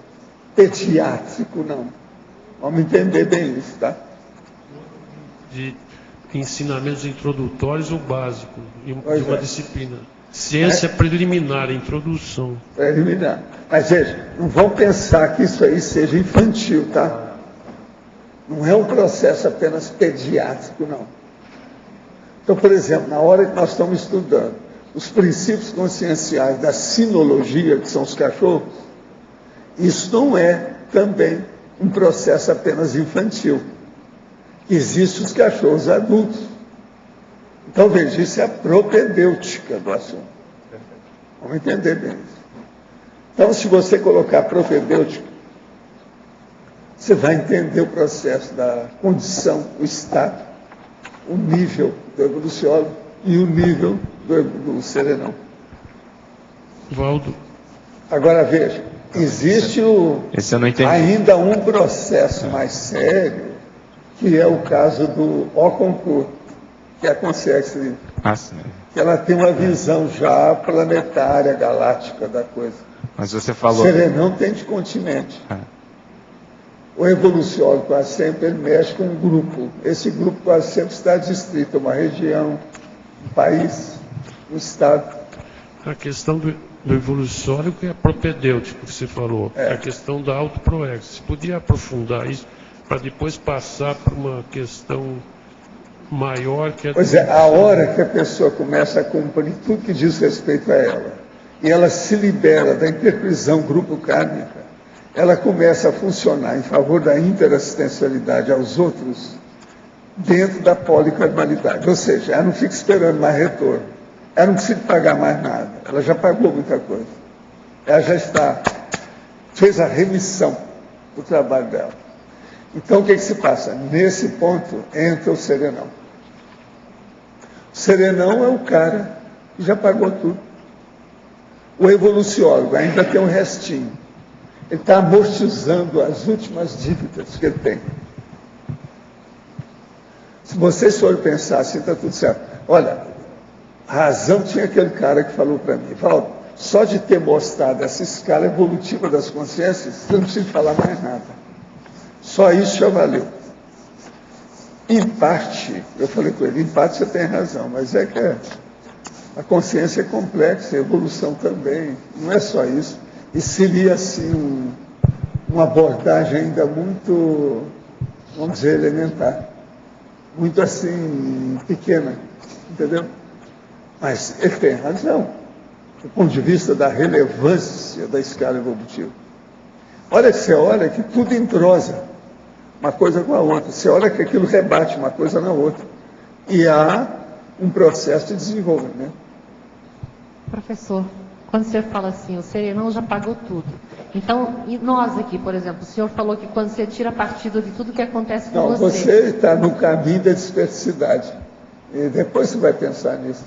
pediátrico, não. Vamos entender bem isso, tá? De ensinamentos introdutórios ou básicos de uma disciplina. Ciência preliminar, introdução. Preliminar. Mas veja, não vão pensar que isso aí seja infantil, tá? Não é um processo apenas pediátrico, não. Então, por exemplo, na hora que nós estamos estudando os princípios conscienciais da sinologia, que são os cachorros, isso não é também um processo apenas infantil. Existem os cachorros adultos. Então, veja, isso é a propedêutica do assunto. Vamos entender bem isso. Então, se você colocar propedêutica, você vai entender o processo da condição, o estado, o nível do evoluciólogo e o nível do serenão. Valdo. Agora, veja, existe ainda um processo mais sério, que é o caso do concurso, que é a consciência, que ela tem uma visão já planetária, galáctica da coisa. Mas você falou... O serenão tem de continente. O evoluciólogo quase sempre ele mexe com um grupo. Esse grupo quase sempre está distrito, uma região, um país, um estado. A questão do evoluciólogo é a propedêutica que você falou. A questão da autoproex. Você podia aprofundar isso para depois passar para uma questão maior que a... Pois é, a hora que a pessoa começa a cumprir tudo que diz respeito a ela, e ela se libera da interprisão grupo kármica, ela começa a funcionar em favor da interassistencialidade aos outros dentro da policarmalidade. Ou seja, ela não fica esperando mais retorno. Ela não precisa pagar mais nada. Ela já pagou muita coisa. Ela já fez a remissão do trabalho dela. Então, o que se passa? Nesse ponto, entra o serenão. O serenão é o cara que já pagou tudo. O evoluciólogo ainda tem um restinho. Ele está amortizando as últimas dívidas que ele tem. Se vocês forem pensar assim, está tudo certo. Olha, razão tinha aquele cara que falou para mim, falou, só de ter mostrado essa escala evolutiva das consciências, você não precisa falar mais nada. Só isso já valeu. Em parte, eu falei com ele, em parte você tem razão, mas é que a consciência é complexa, a evolução também, não é só isso. E seria, assim, uma abordagem ainda muito, vamos dizer, elementar. Muito, assim, pequena, entendeu? Mas ele tem razão, do ponto de vista da relevância da escala evolutiva. Olha, você olha que tudo entrosa, uma coisa com a outra. Você olha que aquilo rebate uma coisa na outra. E há um processo de desenvolvimento. Professor, quando você fala assim, o serenão já pagou tudo. Então, e nós aqui, por exemplo, o senhor falou que quando você tira partido de tudo que acontece com você... Não, você está no caminho da dispersidade. E depois você vai pensar nisso.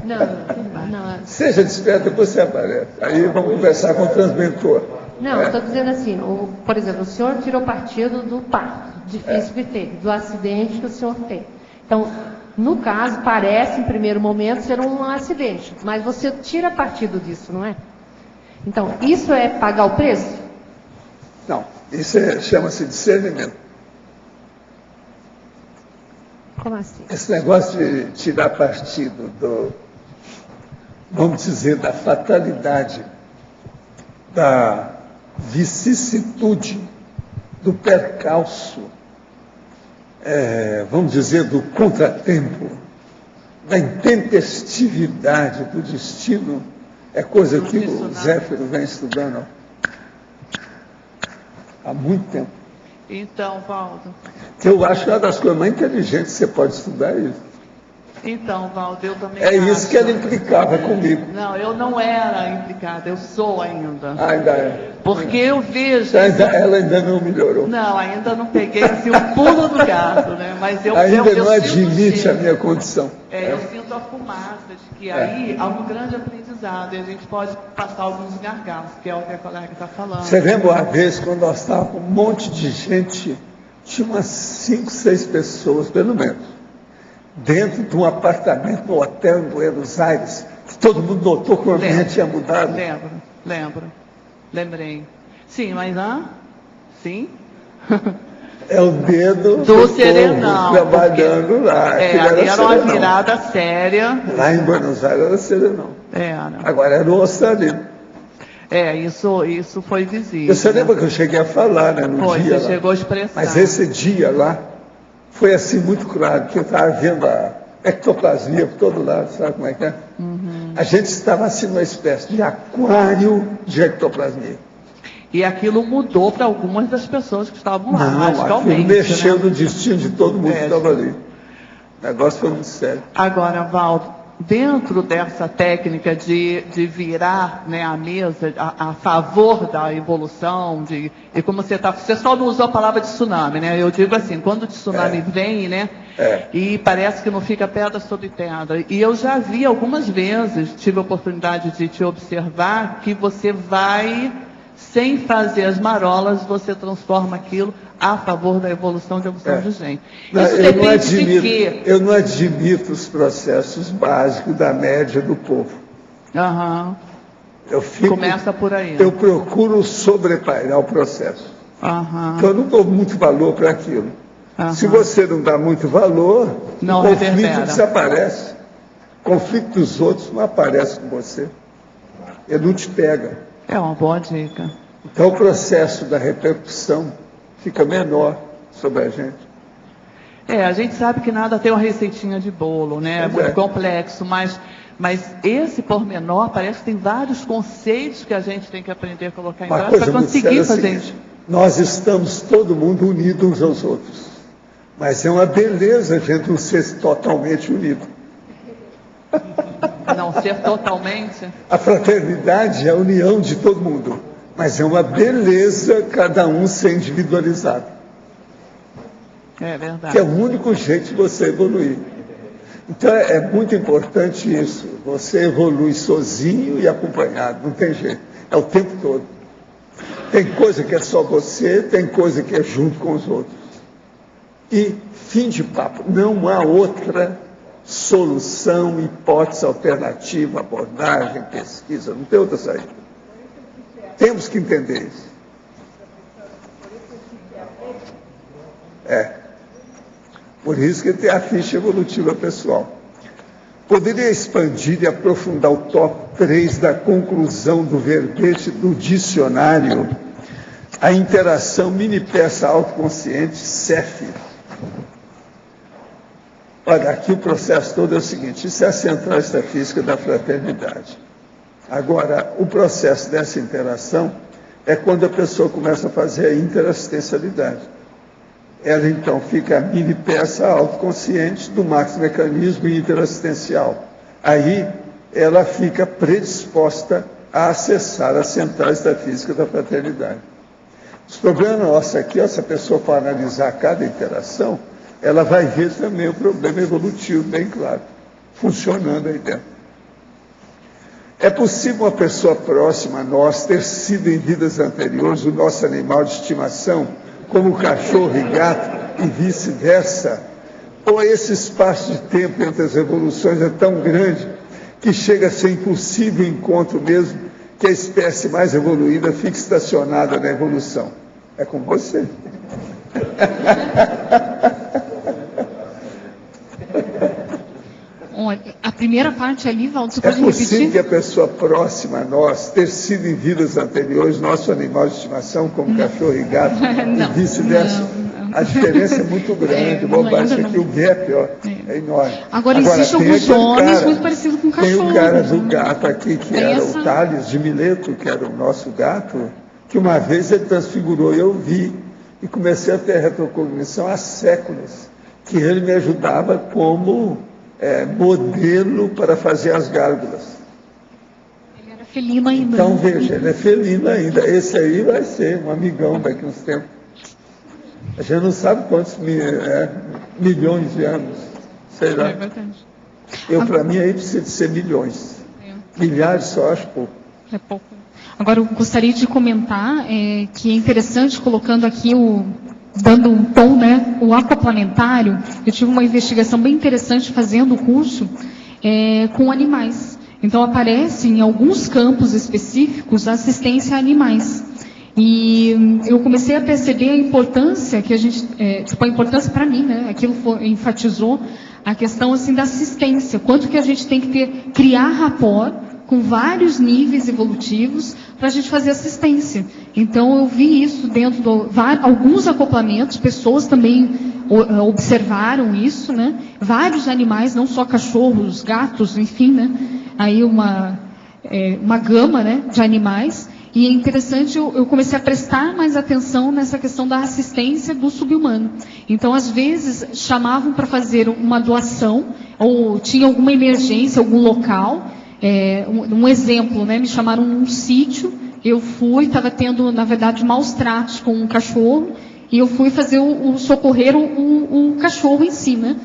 Não. Seja desperto, depois você aparece. Aí vamos conversar com o transmentor. Não, eu estou dizendo assim, por exemplo, o senhor tirou partido do parto difícil que teve, do acidente que o senhor teve. Então, no caso, parece, em primeiro momento, ser um acidente, mas você tira partido disso, não é? Então, isso é pagar o preço? Não, isso chama-se discernimento. Como assim? Esse negócio de tirar partido vamos dizer, da fatalidade, da vicissitude, do percalço, vamos dizer, do contratempo, da intempestividade do destino, é coisa que o Zéfiro vem estudando há muito tempo. Então, Valdo. Eu acho que uma das coisas mais inteligentes que você pode estudar é isso. Então, Valdo, eu também É acho. isso que ela implicava comigo. Não, eu não era implicada, eu sou ainda. Ainda é. Porque eu vejo... Ela ainda não melhorou. Não, ainda não peguei assim, o pulo do gato, né? Mas eu ainda eu não sinto admite a minha condição. eu sinto a fumaça de que aí há um grande aprendizado e a gente pode passar alguns gargalos, que é o que a colega está falando. Você lembra uma vez, quando nós estávamos com um monte de gente, tinha umas 5, 6 pessoas, pelo menos, dentro de um apartamento no hotel em Buenos Aires, que todo mundo notou que o ambiente tinha mudado. Lembrei. Sim, mas sim. É o dedo do Serenão. Trabalhando lá. Era uma virada séria. Lá em Buenos Aires era Serenão. Era. Agora era o Ostalino. Isso foi visível. Você lembra que eu cheguei a falar, né, no dia você lá? Chegou a expressar. Mas esse dia lá foi assim muito claro, que eu estava vendo a ectoplasmia por todo lado, sabe como é que é? Uhum. A gente estava assim numa espécie de aquário de ectoplasmia. E aquilo mudou para algumas das pessoas que estavam lá, Não, radicalmente. aquilo mexeu no destino de todo mundo que estava ali. O negócio foi muito sério. Agora, Valdo, dentro dessa técnica de virar, né, a mesa a favor da evolução, e como você só não usou a palavra de tsunami, né? Eu digo assim, quando o tsunami vem, né? E parece que não fica pedra sobre pedra. E eu já vi algumas vezes, tive a oportunidade de te observar, que você vai, sem fazer as marolas, você transforma aquilo a favor da evolução de evolução de gente. Isso depende de quê? Eu não admito os processos básicos da média do povo. Começa por aí. Eu procuro sobrepairar o processo. Então eu não dou muito valor para aquilo. Se você não dá muito valor, o conflito desaparece. O conflito dos outros não aparece com você. Ele não te pega. É uma boa dica. Então o processo da repercussão fica menor sobre a gente. A gente sabe que nada tem uma receitinha de bolo, né? É muito complexo, mas esse pormenor parece que tem vários conceitos que a gente tem que aprender a colocar em prática para conseguir fazer isso. Nós estamos todo mundo unido uns aos outros. Mas é uma beleza a gente não ser totalmente unido. Não ser totalmente? A fraternidade é a união de todo mundo. Mas é uma beleza cada um ser individualizado. É verdade. Que é o único jeito de você evoluir. Então é muito importante isso. Você evolui sozinho e acompanhado, não tem jeito. É o tempo todo. Tem coisa que é só você, tem coisa que é junto com os outros. E fim de papo, não há outra solução, hipótese alternativa, abordagem, pesquisa, não tem outra saída. Temos que entender isso. Por isso que tem a ficha evolutiva pessoal. Poderia expandir e aprofundar o top 3 da conclusão do verbete do dicionário, a interação mini-peça autoconsciente, CEF. Olha, aqui o processo todo é o seguinte, isso é a central extrafísica da fraternidade. Agora, o processo dessa interação é quando a pessoa começa a fazer a interassistencialidade. Ela, então, fica a mini-peça autoconsciente do maxi-mecanismo interassistencial. Aí, ela fica predisposta a acessar as centrais da física da fraternidade. Os problemas nossos aqui, se a pessoa for analisar cada interação, ela vai ver também o problema evolutivo bem claro, funcionando aí dentro. É possível uma pessoa próxima a nós ter sido em vidas anteriores o nosso animal de estimação, como cachorro e gato, e vice-versa? Ou esse espaço de tempo entre as evoluções é tão grande que chega a ser impossível o encontro mesmo que a espécie mais evoluída fique estacionada na evolução? É com você. Olha, a primeira parte ali, Valdo, você É pode possível repetir? que a pessoa próxima a nós ter sido em vidas anteriores nosso animal de estimação, como cachorro e gato, Não, e vice-versa? não. A diferença é muito grande. não, Bobagem, ainda aqui o gap é enorme. Agora, existem tem alguns aquele homens cara, muito parecidos com Tem cachorro. o cara do gato aqui, que Tem era essa- o Thales de Mileto, que era o nosso gato, que uma vez ele transfigurou, eu vi, e comecei a ter retrocognição há séculos, que ele me ajudava como modelo para fazer as gárgulas. Ele era felino ainda. Então, veja, ele é felino ainda. Esse aí vai ser um amigão daqui a uns tempos. A gente não sabe quantos milhões de anos. Sei lá. É verdade. Para mim, aí precisa de ser milhões. Milhares só acho pouco. É pouco. Agora, eu gostaria de comentar que é interessante, colocando aqui dando um tom, né, o aquaplanetário. Eu tive uma investigação bem interessante fazendo o curso com animais. Então, aparece em alguns campos específicos a assistência a animais. E eu comecei a perceber a importância que a gente, a importância para mim, né? Aquilo enfatizou a questão assim da assistência, quanto que a gente tem que criar rapport com vários níveis evolutivos para a gente fazer assistência. Então eu vi isso dentro de alguns acoplamentos, pessoas também observaram isso, né? Vários animais, não só cachorros, gatos, enfim, né? Aí uma gama, né, de animais. E é interessante, eu comecei a prestar mais atenção nessa questão da assistência do subhumano. Então, às vezes, chamavam para fazer uma doação, ou tinha alguma emergência, algum local. Um exemplo, né? Me chamaram num sítio, eu fui, estava tendo, na verdade, maus tratos com um cachorro, e eu fui fazer socorrer o cachorro em si, né?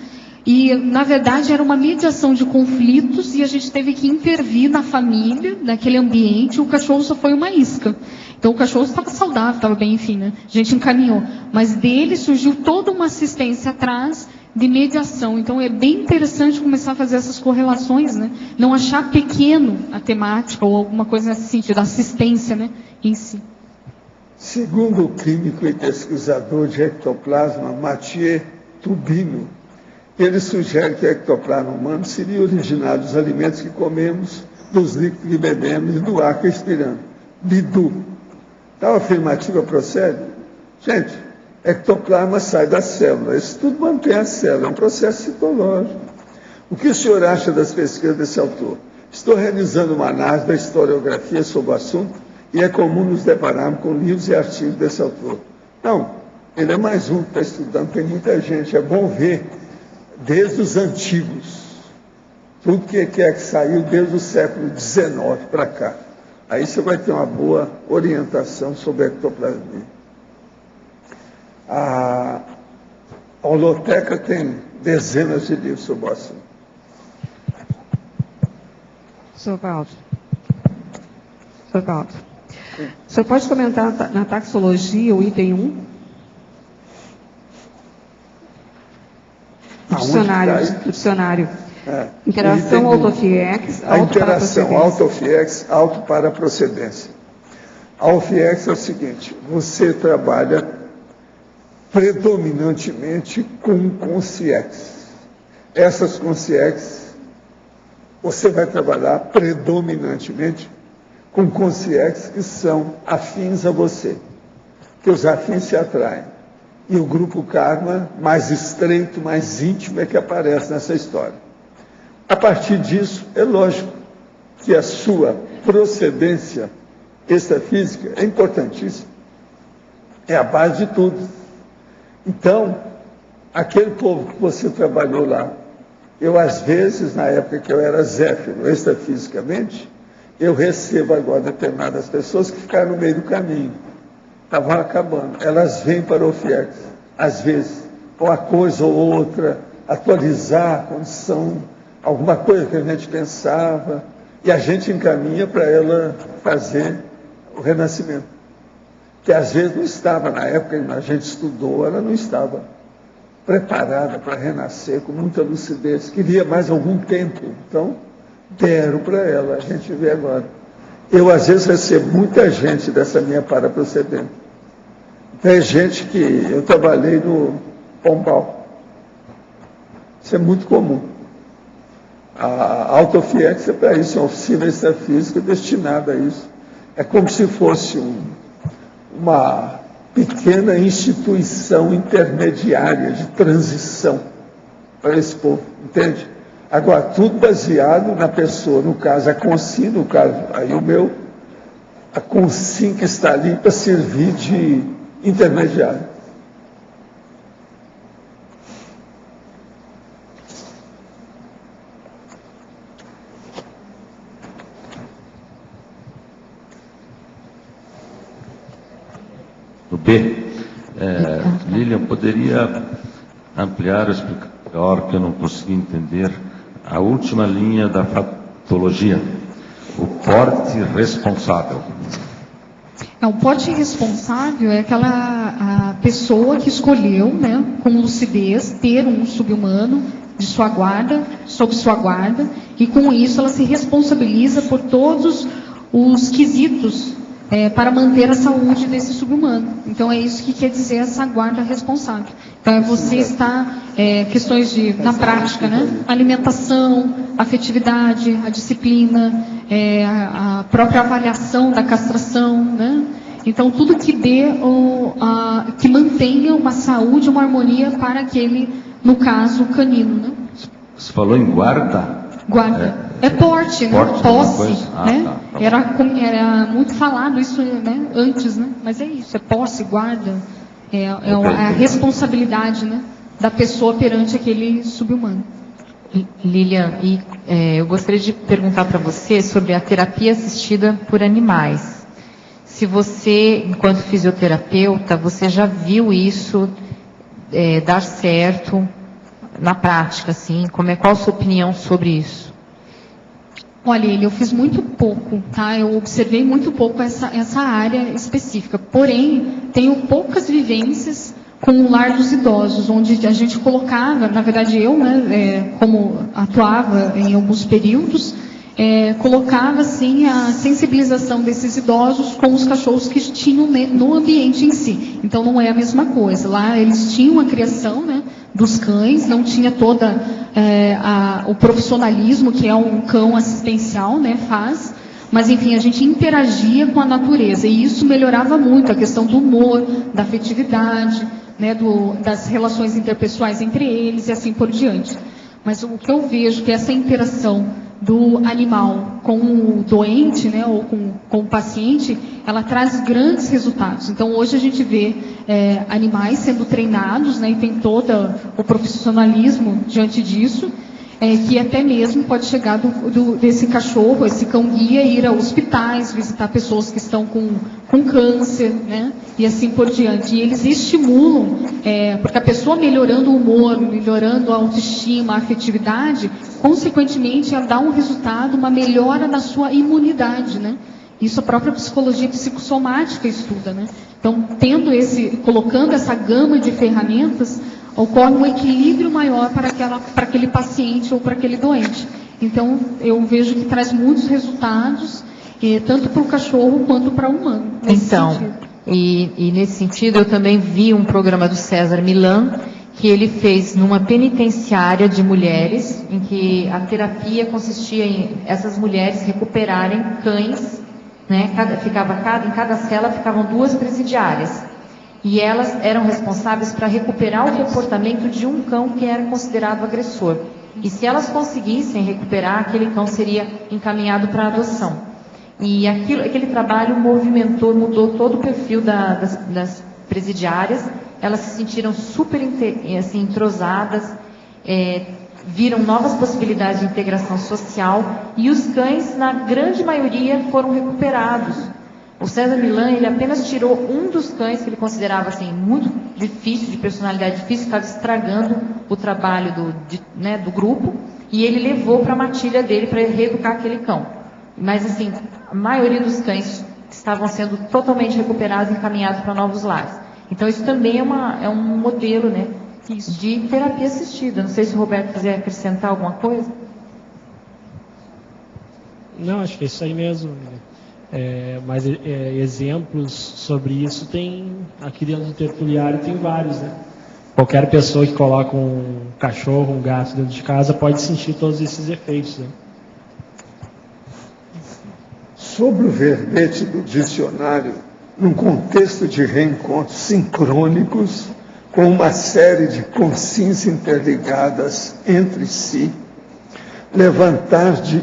E, na verdade, era uma mediação de conflitos e a gente teve que intervir na família, naquele ambiente, e o cachorro só foi uma isca. Então, o cachorro estava saudável, estava bem, enfim, né? A gente encaminhou. Mas dele surgiu toda uma assistência atrás de mediação. Então, é bem interessante começar a fazer essas correlações, né? Não achar pequeno a temática ou alguma coisa nesse sentido, a assistência, né, em si. Segundo o clínico e pesquisador de ectoplasma, Mathieu Tubino, ele sugere que o ectoplasma humano seria originado dos alimentos que comemos, dos líquidos que bebemos e do ar que respiramos. Bidu. Tal afirmativa procede? Gente, ectoplasma sai da célula. Isso tudo mantém a célula, é um processo citológico. O que o senhor acha das pesquisas desse autor? Estou realizando uma análise da historiografia sobre o assunto e é comum nos depararmos com livros e artigos desse autor. Não, ele é mais um que está estudando, tem muita gente. É bom ver desde os antigos, tudo que saiu desde o século XIX para cá. Aí você vai ter uma boa orientação sobre a ectoplasmia. A holoteca tem dezenas de livros sobre o assunto. Sr. Valdo, o senhor pode comentar na taxologia o item 1? Do dicionário. Interação autofiex, a interação autofiex, auto para procedência. A autofiex é o seguinte: você trabalha predominantemente com consciex. Essas consciex, você vai trabalhar predominantemente com consciex que são afins a você, que os afins se atraem. E o grupo karma mais estreito, mais íntimo é que aparece nessa história. A partir disso, é lógico que a sua procedência extrafísica é importantíssima. É a base de tudo. Então, aquele povo que você trabalhou lá, eu às vezes, na época que eu era zéfiro, extrafisicamente, eu recebo agora determinadas pessoas que ficaram no meio do caminho. Estavam acabando. Elas vêm para o FIEX, às vezes, com uma coisa ou outra, atualizar a condição, alguma coisa que a gente pensava. E a gente encaminha para ela fazer o renascimento. Que às vezes não estava, na época que a gente estudou, ela não estava preparada para renascer com muita lucidez. Queria mais algum tempo. Então, deram para ela, a gente vê agora. Eu, às vezes, recebo muita gente dessa minha paraprocedente. Tem gente que... Eu trabalhei no Pombal. Isso é muito comum. A autofiética é para isso, é uma oficina extrafísica destinada a isso. É como se fosse uma pequena instituição intermediária de transição para esse povo, entende? Agora, tudo baseado na pessoa, no caso a Consim, no caso aí o meu, a Consim que está ali para servir de intermediário. No B, Lilian, poderia ampliar ou explicar melhor, que eu não consegui entender, a última linha da patologia, o porte responsável. O porte responsável é aquela a pessoa que escolheu, né, com lucidez, ter um subhumano de sua guarda, sob sua guarda, e com isso ela se responsabiliza por todos os quesitos para manter a saúde desse subhumano. Então é isso que quer dizer essa guarda responsável. Então é você estar, questões na prática, né? Alimentação, afetividade, a disciplina, a própria avaliação da castração, né? Então tudo que que mantenha uma saúde, uma harmonia para aquele, no caso, canino, né? Você falou em guarda? Guarda. É porte, né? Posse, né? Tá Era muito falado isso, né? Antes, né? Mas é isso, é posse, guarda, a responsabilidade, né? Da pessoa perante aquele subhumano. Lilian, eu gostaria de perguntar para você sobre a terapia assistida por animais. Se você, enquanto fisioterapeuta, você já viu isso dar certo na prática, assim? Qual a sua opinião sobre isso? Olha, eu fiz muito pouco, tá? Eu observei muito pouco essa área específica. Porém, tenho poucas vivências com o lar dos idosos, onde a gente colocava, na verdade eu, né, como atuava em alguns períodos, colocava assim a sensibilização desses idosos com os cachorros que tinham no ambiente em si. Então não é a mesma coisa. Lá eles tinham a criação, né, dos cães, não tinha toda o profissionalismo que um cão assistencial, né, faz. Mas enfim, a gente interagia com a natureza e isso melhorava muito a questão do humor, da afetividade, né, das relações interpessoais entre eles e assim por diante. Mas o que eu vejo que essa interação do animal com o doente, né, ou com o paciente, ela traz grandes resultados. Então, hoje a gente vê animais sendo treinados, né, e tem todo o profissionalismo diante disso, que até mesmo pode chegar desse cachorro, esse cão-guia, ir a hospitais, visitar pessoas que estão com câncer, né, e assim por diante. E eles estimulam, porque a pessoa melhorando o humor, melhorando a autoestima, a afetividade, consequentemente, ela dá um resultado, uma melhora na sua imunidade, né? Isso a própria psicologia psicossomática estuda, né? Então, colocando essa gama de ferramentas, ocorre um equilíbrio maior para aquele paciente ou para aquele doente. Então, eu vejo que traz muitos resultados, tanto para o cachorro quanto para o humano. E nesse sentido, eu também vi um programa do César Millan, que ele fez numa penitenciária de mulheres, em que a terapia consistia em essas mulheres recuperarem cães, né? Em cada cela ficavam 2 presidiárias. E elas eram responsáveis para recuperar o comportamento de um cão que era considerado agressor. E se elas conseguissem recuperar, aquele cão seria encaminhado para adoção. E aquele trabalho mudou todo o perfil das presidiárias. Elas se sentiram super entrosadas, viram novas possibilidades de integração social e os cães, na grande maioria, foram recuperados. O César Millan, ele apenas tirou um dos cães que ele considerava assim, muito difícil, de personalidade difícil, estava estragando o trabalho do grupo, e ele levou para a matilha dele para reeducar aquele cão. Mas, assim, a maioria dos cães estavam sendo totalmente recuperados e encaminhados para novos lares. Então, isso também é um modelo, né, de terapia assistida. Não sei se o Roberto quiser acrescentar alguma coisa. Não, acho que é isso aí mesmo. Mas exemplos sobre isso tem, aqui dentro do tertuliário tem vários, né? Qualquer pessoa que coloca um cachorro, um gato dentro de casa pode sentir todos esses efeitos, né? Sobre o verbete do dicionário, num contexto de reencontros sincrônicos, com uma série de consciências interligadas entre si,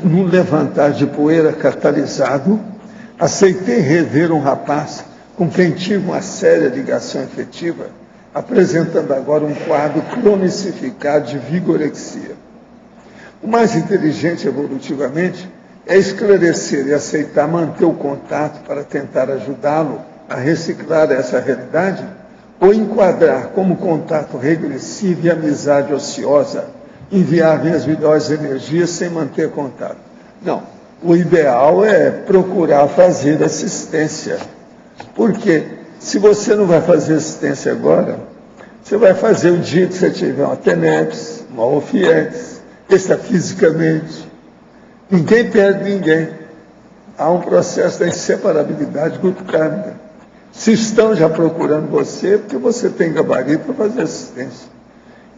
num levantar de poeira catalisado, aceitei rever um rapaz com quem tive uma séria ligação afetiva, apresentando agora um quadro cronicificado de vigorexia. O mais inteligente evolutivamente é esclarecer e aceitar manter o contato para tentar ajudá-lo a reciclar essa realidade, ou enquadrar como contato regressivo e amizade ociosa, enviar minhas melhores energias sem manter contato. Não, o ideal é procurar fazer assistência. Porque se você não vai fazer assistência agora, você vai fazer o dia que você tiver uma TENEPS, uma OFIEX, extrafisicamente. Ninguém perde ninguém. Há um processo da inseparabilidade grupo-kármica. Se estão já procurando você, é porque você tem gabarito para fazer assistência.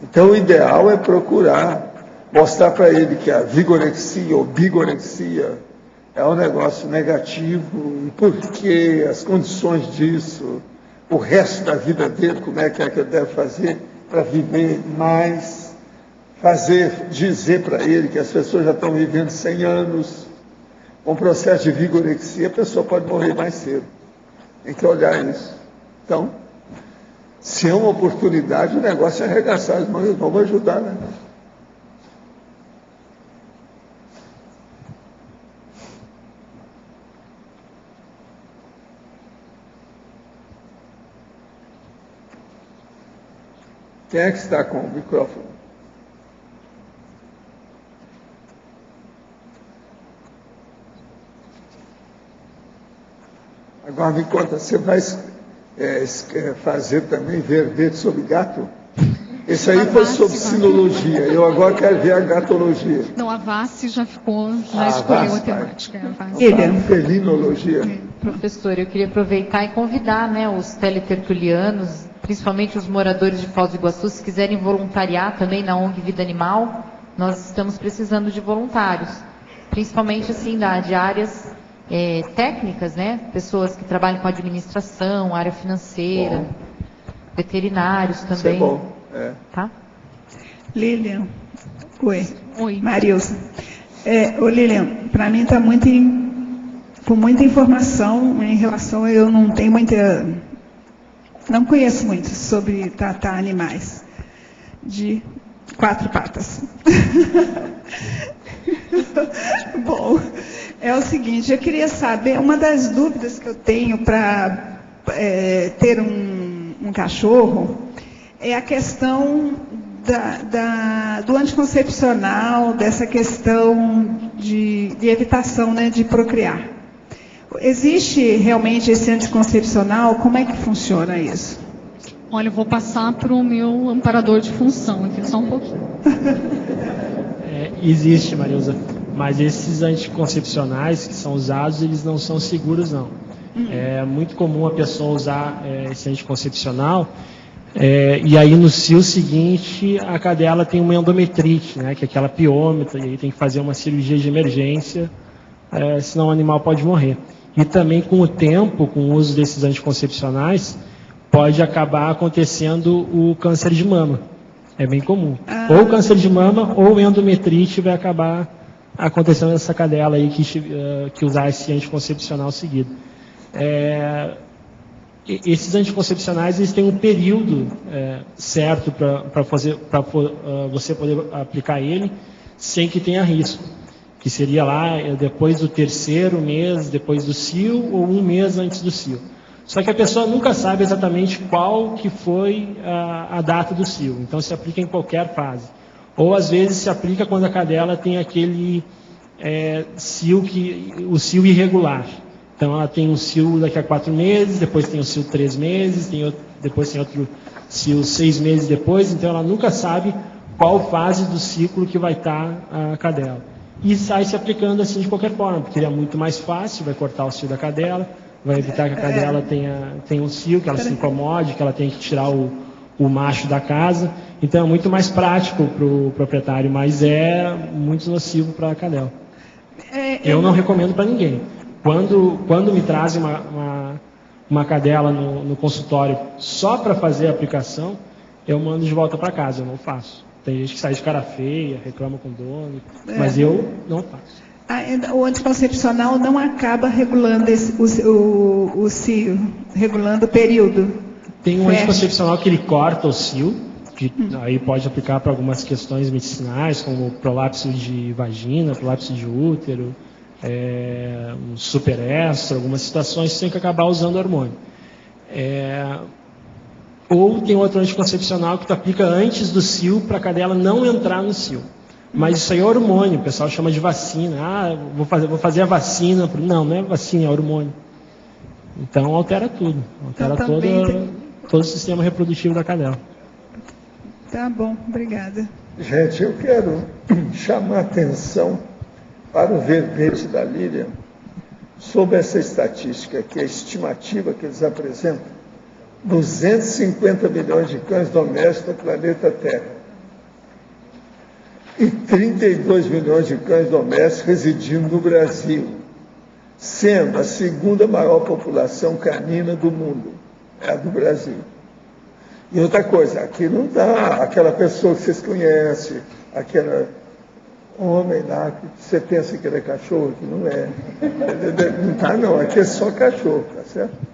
Então, o ideal é procurar mostrar para ele que a vigorexia ou bigorexia é um negócio negativo, e por quê, as condições disso, o resto da vida dele, como é que ele deve fazer para viver mais, dizer para ele que as pessoas já estão vivendo 100 anos, com o processo de vigorexia, a pessoa pode morrer mais cedo. Tem que olhar isso. Então, se é uma oportunidade, o negócio é arregaçar as mãos, vamos ajudar, né? Quem é que está com o microfone? Agora me conta, você vai fazer também verbete sobre gato? Esse aí foi sobre sinologia, eu agora quero ver a gatologia. Não, a VASSE já escolheu a temática. Felinologia. Professor, eu queria aproveitar e convidar, né, os teletertulianos, principalmente os moradores de Foz do Iguaçu, se quiserem voluntariar também na ONG Vida Animal, nós estamos precisando de voluntários, principalmente assim de áreas técnicas, né? Pessoas que trabalham com administração, área financeira, veterinários também. Isso é bom. Tá? Lilian, oi. Marilson. Lilian, para mim está com muita informação em relação, eu não conheço muito sobre tratar animais de 4 patas. Bom, é o seguinte, eu queria saber, uma das dúvidas que eu tenho para ter um cachorro é a questão do anticoncepcional, dessa questão de evitação, né, de procriar. Existe realmente esse anticoncepcional? Como é que funciona isso? Olha, eu vou passar para o meu amparador de função aqui, só um pouquinho. Existe, Marilza, mas esses anticoncepcionais que são usados, eles não são seguros, não. É muito comum a pessoa usar esse anticoncepcional e aí no cio seguinte a cadela tem uma endometrite, né, que é aquela piômetra, e aí tem que fazer uma cirurgia de emergência, senão o animal pode morrer. E também com o tempo, com o uso desses anticoncepcionais, pode acabar acontecendo o câncer de mama. É bem comum. Ou câncer de mama ou endometrite vai acabar acontecendo nessa cadela aí que usar esse anticoncepcional seguido. Esses anticoncepcionais, eles têm um período certo para você poder aplicar ele sem que tenha risco, que seria lá depois do 3º mês, depois do cio, ou 1 mês antes do cio. Só que a pessoa nunca sabe exatamente qual que foi a data do cio, então se aplica em qualquer fase. Ou às vezes se aplica quando a cadela tem aquele o cio irregular. Então, ela tem um cio daqui a 4 meses, depois tem um cio 3 meses, depois tem outro cio 6 meses depois, então ela nunca sabe qual fase do ciclo que vai estar a cadela. E sai se aplicando assim de qualquer forma, porque é muito mais fácil, vai cortar o cio da cadela, vai evitar que a cadela tenha um cio, que ela se incomode, que ela tenha que tirar o macho da casa. Então é muito mais prático para o proprietário, mas é muito nocivo para a cadela. Eu não recomendo para ninguém. Quando me trazem uma cadela no consultório só para fazer a aplicação, eu mando de volta para casa, eu não faço. Tem gente que sai de cara feia, reclama com o dono, mas eu não faço. O anticoncepcional não acaba regulando o cio, regulando o período. Tem um anticoncepcional que ele corta o cio, que aí pode aplicar para algumas questões medicinais, como prolapso de vagina, prolapso de útero, um superestro, algumas situações tem que acabar usando hormônio. Ou tem outro anticoncepcional que tu aplica antes do cio para a cadela não entrar no cio. Mas isso aí é hormônio, o pessoal chama de vacina. Vou fazer a vacina. Não é vacina, é hormônio. Então altera tudo. Altera todo o sistema reprodutivo da cadela. Tá bom, obrigada. Gente, eu quero chamar a atenção para o verbete da Lília sobre essa estatística, que é a estimativa que eles apresentam. 250 milhões de cães domésticos no planeta Terra. E 32 milhões de cães domésticos residindo no Brasil, sendo a segunda maior população canina do mundo, é a do Brasil. E outra coisa, aqui não dá aquela pessoa que vocês conhecem, aquele homem lá que você pensa que ele é cachorro, que não é. Não tá não, aqui é só cachorro, tá certo?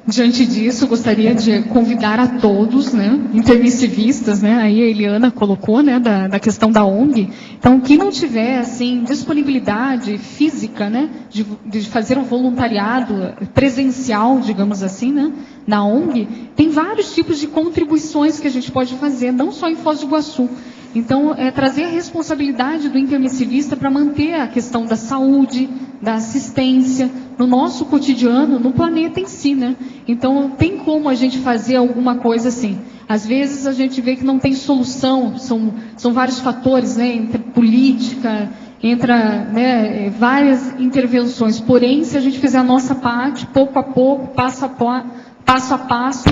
Diante disso, gostaria de convidar a todos, né, intermissivistas, né, aí a Eliana colocou, né, da questão da ONG. Então, quem não tiver, assim, disponibilidade física, né, de fazer um voluntariado presencial, digamos assim, né, na ONG, tem vários tipos de contribuições que a gente pode fazer, não só em Foz do Iguaçu. Então, trazer a responsabilidade do intermissivista para manter a questão da saúde, da assistência, no nosso cotidiano, no planeta em si, né? Então, tem como a gente fazer alguma coisa assim. Às vezes a gente vê que não tem solução, são vários fatores, né? Entre política, né, várias intervenções. Porém, se a gente fizer a nossa parte, pouco a pouco, passo a passo,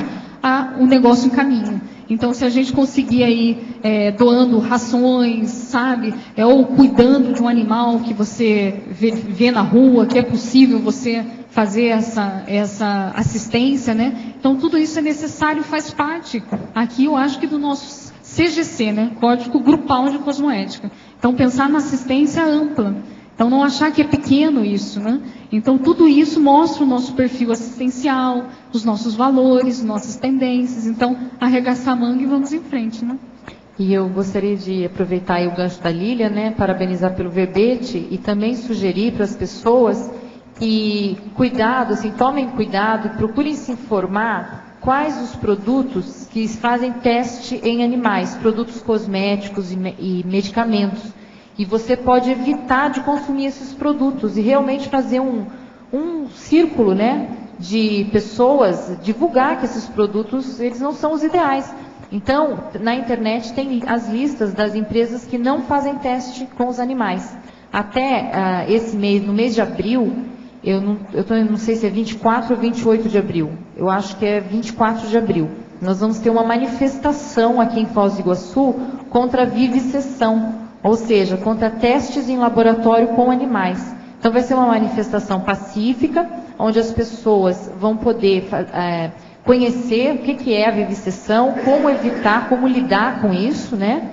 o negócio encaminha. Então, se a gente conseguir aí doando rações, sabe, ou cuidando de um animal que você vê na rua, que é possível você fazer essa assistência, né? Então, tudo isso é necessário, faz parte aqui, eu acho que do nosso CGC, né? Código Grupal de Cosmoética. Então, pensar na assistência ampla. Então, não achar que é pequeno isso, né? Então, tudo isso mostra o nosso perfil assistencial, os nossos valores, nossas tendências. Então, arregaçar a manga e vamos em frente, né? E eu gostaria de aproveitar aí o gancho da Lília, né? Parabenizar pelo verbete e também sugerir para as pessoas que, cuidado, assim, tomem cuidado, procurem se informar quais os produtos que fazem teste em animais, produtos cosméticos e medicamentos. E você pode evitar de consumir esses produtos e realmente fazer um círculo, né, de pessoas, divulgar que esses produtos, eles não são os ideais. Então, na internet tem as listas das empresas que não fazem teste com os animais. Até esse mês, no mês de abril, eu não sei se é 24 ou 28 de abril, eu acho que é 24 de abril. Nós vamos ter uma manifestação aqui em Foz do Iguaçu contra a vivisseção, ou seja, contra testes em laboratório com animais. Então vai ser uma manifestação pacífica, onde as pessoas vão poder conhecer o que é a vivisseção, como evitar, como lidar com isso, né?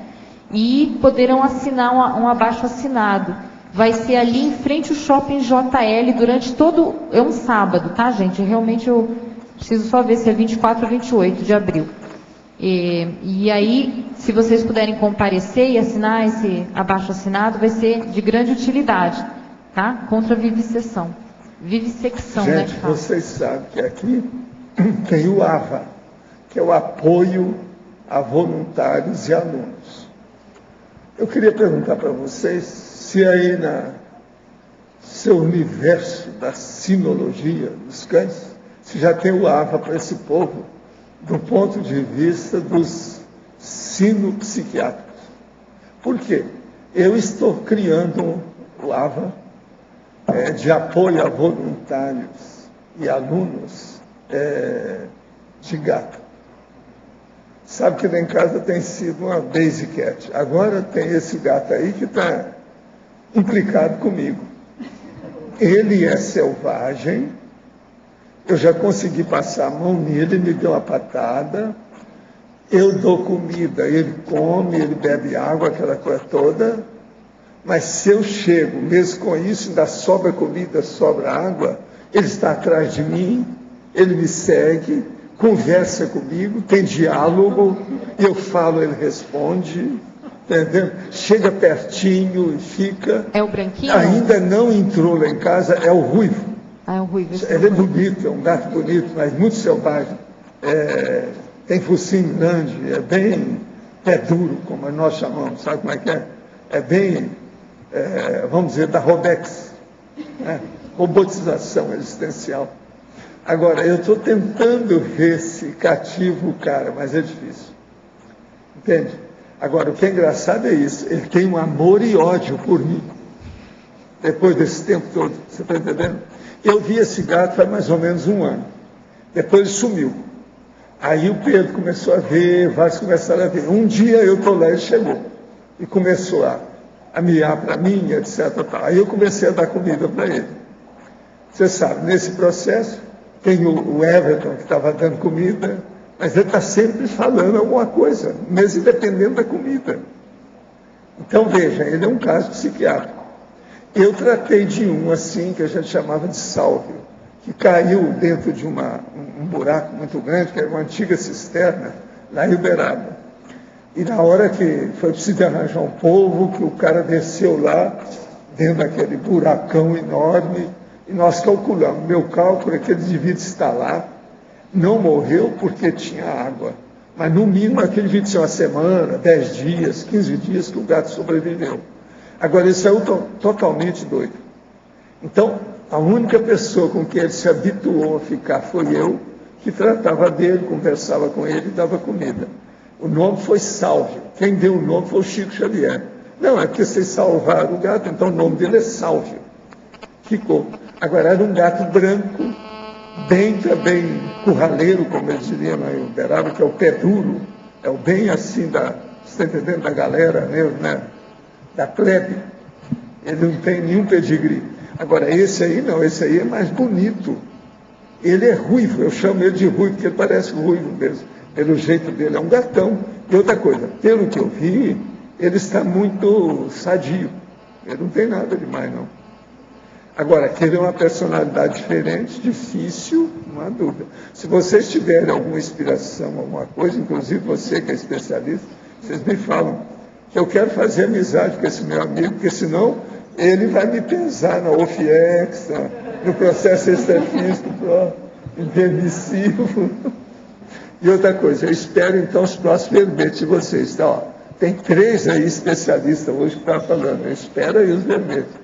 E poderão assinar um abaixo-assinado. Vai ser ali em frente ao Shopping JL durante todo... É um sábado, tá, gente? Realmente eu preciso só ver se é 24 ou 28 de abril. E aí, se vocês puderem comparecer e assinar esse abaixo-assinado, vai ser de grande utilidade, tá? Contra a vivissecção. Vivissecção, gente, né? Vocês sabem que aqui tem o AVA, que é o apoio a voluntários e alunos. Eu queria perguntar para vocês se aí na seu universo da sinologia dos cães, se já tem o AVA para esse povo, do ponto de vista dos sinopsiquiátricos. Por quê? Eu estou criando o AVA de apoio a voluntários e alunos de gato. Sabe que lá em casa tem sido uma Daisy Cat. Agora tem esse gato aí que está implicado comigo. Ele é selvagem, eu já consegui passar a mão nele, me deu uma patada, eu dou comida, ele come, ele bebe água, aquela coisa toda, mas se eu chego, mesmo com isso, ainda sobra comida, sobra água, ele está atrás de mim, ele me segue, conversa comigo, tem diálogo, eu falo, ele responde, entendeu? Chega pertinho e fica. É o branquinho? Ainda não entrou lá em casa, é o ruivo. Ah, é o ruivo. Ele é bonito, é um gato bonito, mas muito selvagem. Tem focinho grande, é bem pé duro, como nós chamamos, sabe como é que é? É bem, vamos dizer, da Robex, né? Robotização existencial. Agora, eu estou tentando ver se cativo o cara, mas é difícil. Entende? Agora, o que é engraçado é isso, ele tem um amor e ódio por mim, depois desse tempo todo, você está entendendo? Eu vi esse gato faz mais ou menos 1 ano, depois ele sumiu. Aí o Pedro começou a ver, vários começaram a ver. Um dia eu estou lá, ele chegou, e começou a miar para mim, etc. Aí eu comecei a dar comida para ele. Você sabe, nesse processo, tem o Everton que estava dando comida, mas ele está sempre falando alguma coisa, mesmo dependendo da comida. Então, veja, ele é um caso psiquiátrico. Eu tratei de um assim, que a gente chamava de Sálvio, que caiu dentro de um buraco muito grande, que era uma antiga cisterna, lá em Uberaba. E na hora que foi preciso arranjar um povo, que o cara desceu lá, dentro daquele buracão enorme, e nós calculamos. Meu cálculo é que ele devia estar lá, não morreu porque tinha água, mas no mínimo aquele devia ser 1 semana, 10 dias, 15 dias que o gato sobreviveu. Agora ele saiu totalmente doido. Então, a única pessoa com quem ele se habituou a ficar foi eu, que tratava dele, conversava com ele e dava comida. O nome foi Sálvio. Quem deu o nome foi o Chico Xavier. Não, é porque vocês salvaram o gato, então o nome dele é Sálvio. Ficou. Agora era um gato branco, bem também curraleiro, como eles diriam lá em Uberaba, que é o pé duro, é o bem assim você está entendendo, da galera mesmo, né? Da plebe. Ele não tem nenhum pedigree. Agora, esse aí não, esse aí é mais bonito. Ele é ruivo, eu chamo ele de ruivo, porque ele parece ruivo mesmo, pelo jeito dele, é um gatão. E outra coisa, pelo que eu vi, ele está muito sadio. Ele não tem nada demais, não. Agora, que ele é uma personalidade diferente, difícil, não há dúvida. Se vocês tiverem alguma inspiração, alguma coisa, inclusive você que é especialista, vocês me falam que eu quero fazer amizade com esse meu amigo, porque senão ele vai me pesar na OFIEX, no processo extrafísico intermissivo. E outra coisa, eu espero então os próximos verbetes de vocês. Tá, ó, tem 3 aí especialistas hoje que estão falando, eu espero aí os verbetes.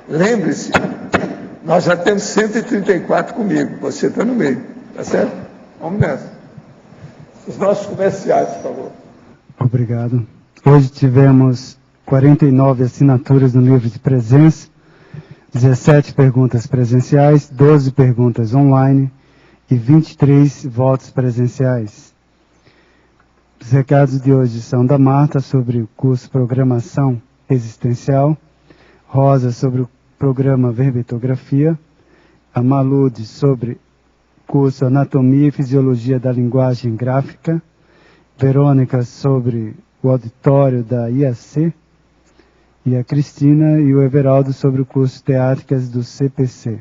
Lembre-se, nós já temos 134 comigo, você está no meio, tá certo? Vamos nessa. Os nossos comerciais, por favor. Obrigado. Hoje tivemos 49 assinaturas no livro de presença, 17 perguntas presenciais, 12 perguntas online e 23 votos presenciais. Os recados de hoje são da Marta sobre o curso Programação Existencial, Rosa sobre o programa Verbetografia, a Malude sobre o curso Anatomia e Fisiologia da Linguagem Gráfica, Verônica sobre o auditório da IAC, e a Cristina e o Everaldo sobre o curso Teátricas do CPC.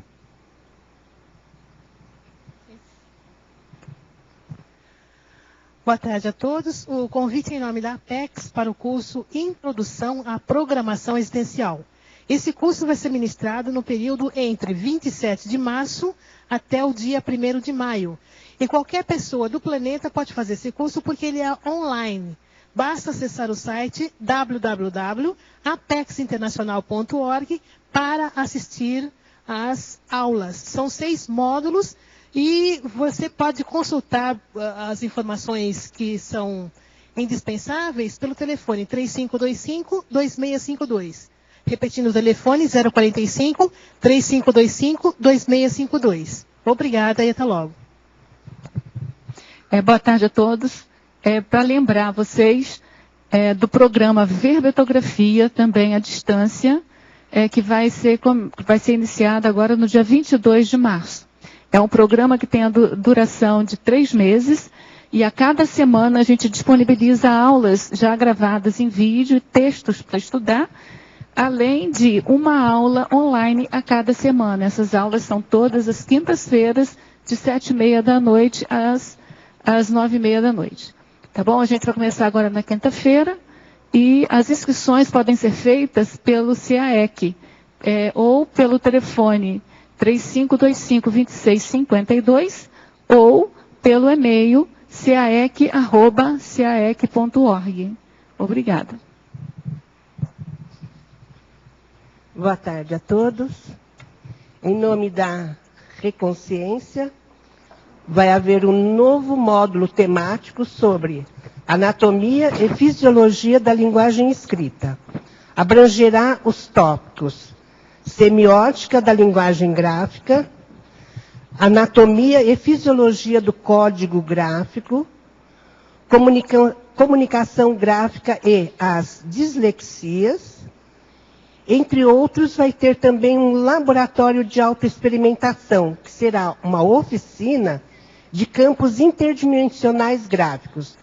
Boa tarde a todos. O convite em nome da Apex para o curso Introdução à Programação Existencial. Esse curso vai ser ministrado no período entre 27 de março até o dia 1º de maio. E qualquer pessoa do planeta pode fazer esse curso porque ele é online. basta acessar o site www.apexinternacional.org para assistir às aulas. São 6 módulos e você pode consultar as informações que são indispensáveis pelo telefone 3525-2652. Repetindo o telefone, 045-3525-2652. Obrigada e até logo. Boa tarde a todos. Para lembrar vocês do programa Verbetografia, também à distância, que vai ser iniciado agora no dia 22 de março. É um programa que tem a duração de 3 meses e a cada semana a gente disponibiliza aulas já gravadas em vídeo e textos para estudar, além de uma aula online a cada semana. Essas aulas são todas as quintas-feiras, de 7h30 da noite às 9h30 da noite. Tá bom? A gente vai começar agora na quinta-feira e as inscrições podem ser feitas pelo CAEC ou pelo telefone 3525-2652 ou pelo e-mail caec@caec.org. Obrigada. Boa tarde a todos. Em nome da Reconsciência, vai haver um novo módulo temático sobre anatomia e fisiologia da linguagem escrita. Abrangerá os tópicos semiótica da linguagem gráfica, anatomia e fisiologia do código gráfico, comunicação gráfica e as dislexias. Entre outros, vai ter também um laboratório de autoexperimentação, que será uma oficina de campos interdimensionais gráficos.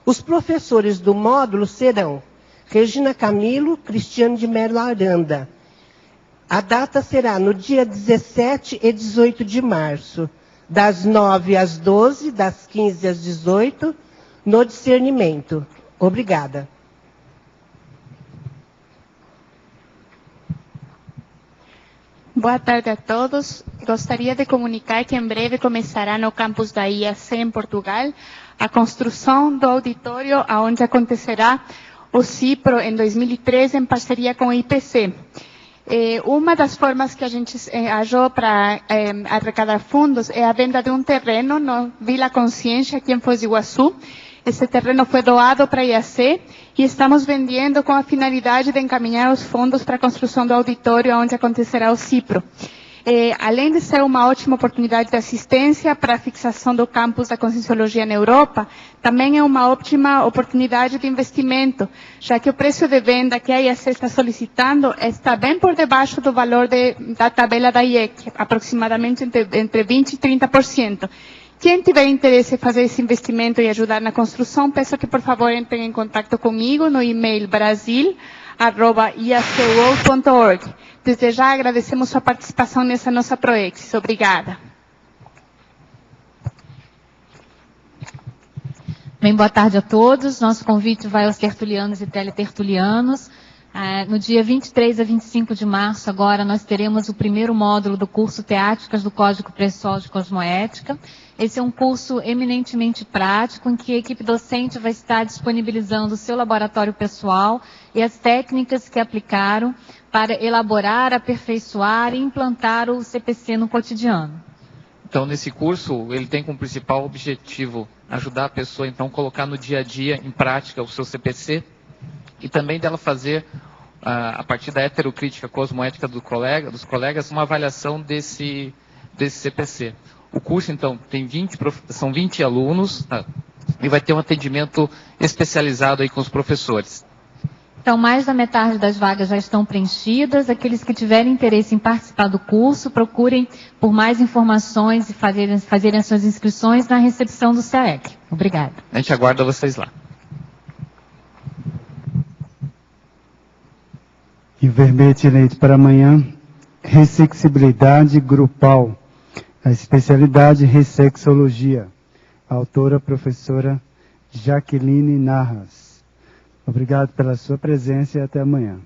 Os professores do módulo serão Regina Camilo, Cristiano de Mello Aranda. A data será no dia 17 e 18 de março, das 9 às 12, das 15 às 18, no discernimento. Obrigada. Boa tarde a todos. Gostaria de comunicar que em breve começará no campus da IAC em Portugal a construção do auditório onde acontecerá o CIPRO em 2013 em parceria com o IPC. Uma das formas que a gente achou para arrecadar fundos é a venda de um terreno no Vila Consciência, aqui em Foz do Iguaçu. Esse terreno foi doado para a IAC e estamos vendendo com a finalidade de encaminhar os fundos para a construção do auditório onde acontecerá o CIPRO. Além de ser uma ótima oportunidade de assistência para a fixação do campus da Conscienciologia na Europa, também é uma ótima oportunidade de investimento, já que o preço de venda que a IAC está solicitando está bem por debaixo do valor da tabela da IEC, aproximadamente entre 20% e 30%. Quem tiver interesse em fazer esse investimento e ajudar na construção, peço que, por favor, entrem em contato comigo no e-mail brasil@iacworld.org. Desde já agradecemos sua participação nessa nossa Proexis. Obrigada. Bem, boa tarde a todos. Nosso convite vai aos tertulianos e teletertulianos. No dia 23 a 25 de março, agora, nós teremos o primeiro módulo do curso Teáticas do Código Pessoal de Cosmoética. Esse é um curso eminentemente prático, em que a equipe docente vai estar disponibilizando o seu laboratório pessoal e as técnicas que aplicaram para elaborar, aperfeiçoar e implantar o CPC no cotidiano. Então, nesse curso, ele tem como principal objetivo ajudar a pessoa, então, a colocar no dia a dia, em prática, o seu CPC, e também dela fazer, a partir da heterocrítica cosmoética dos colegas, uma avaliação desse CPC. O curso, então, são 20 alunos, e vai ter um atendimento especializado aí com os professores. Então, mais da metade das vagas já estão preenchidas. Aqueles que tiverem interesse em participar do curso, procurem por mais informações e fazerem as suas inscrições na recepção do CAEC. Obrigada. A gente aguarda vocês lá. E verbete eleito para amanhã, Ressexibilidade Grupal. A especialidade Ressexologia. A autora, professora Jaqueline Narras. Obrigado pela sua presença e até amanhã.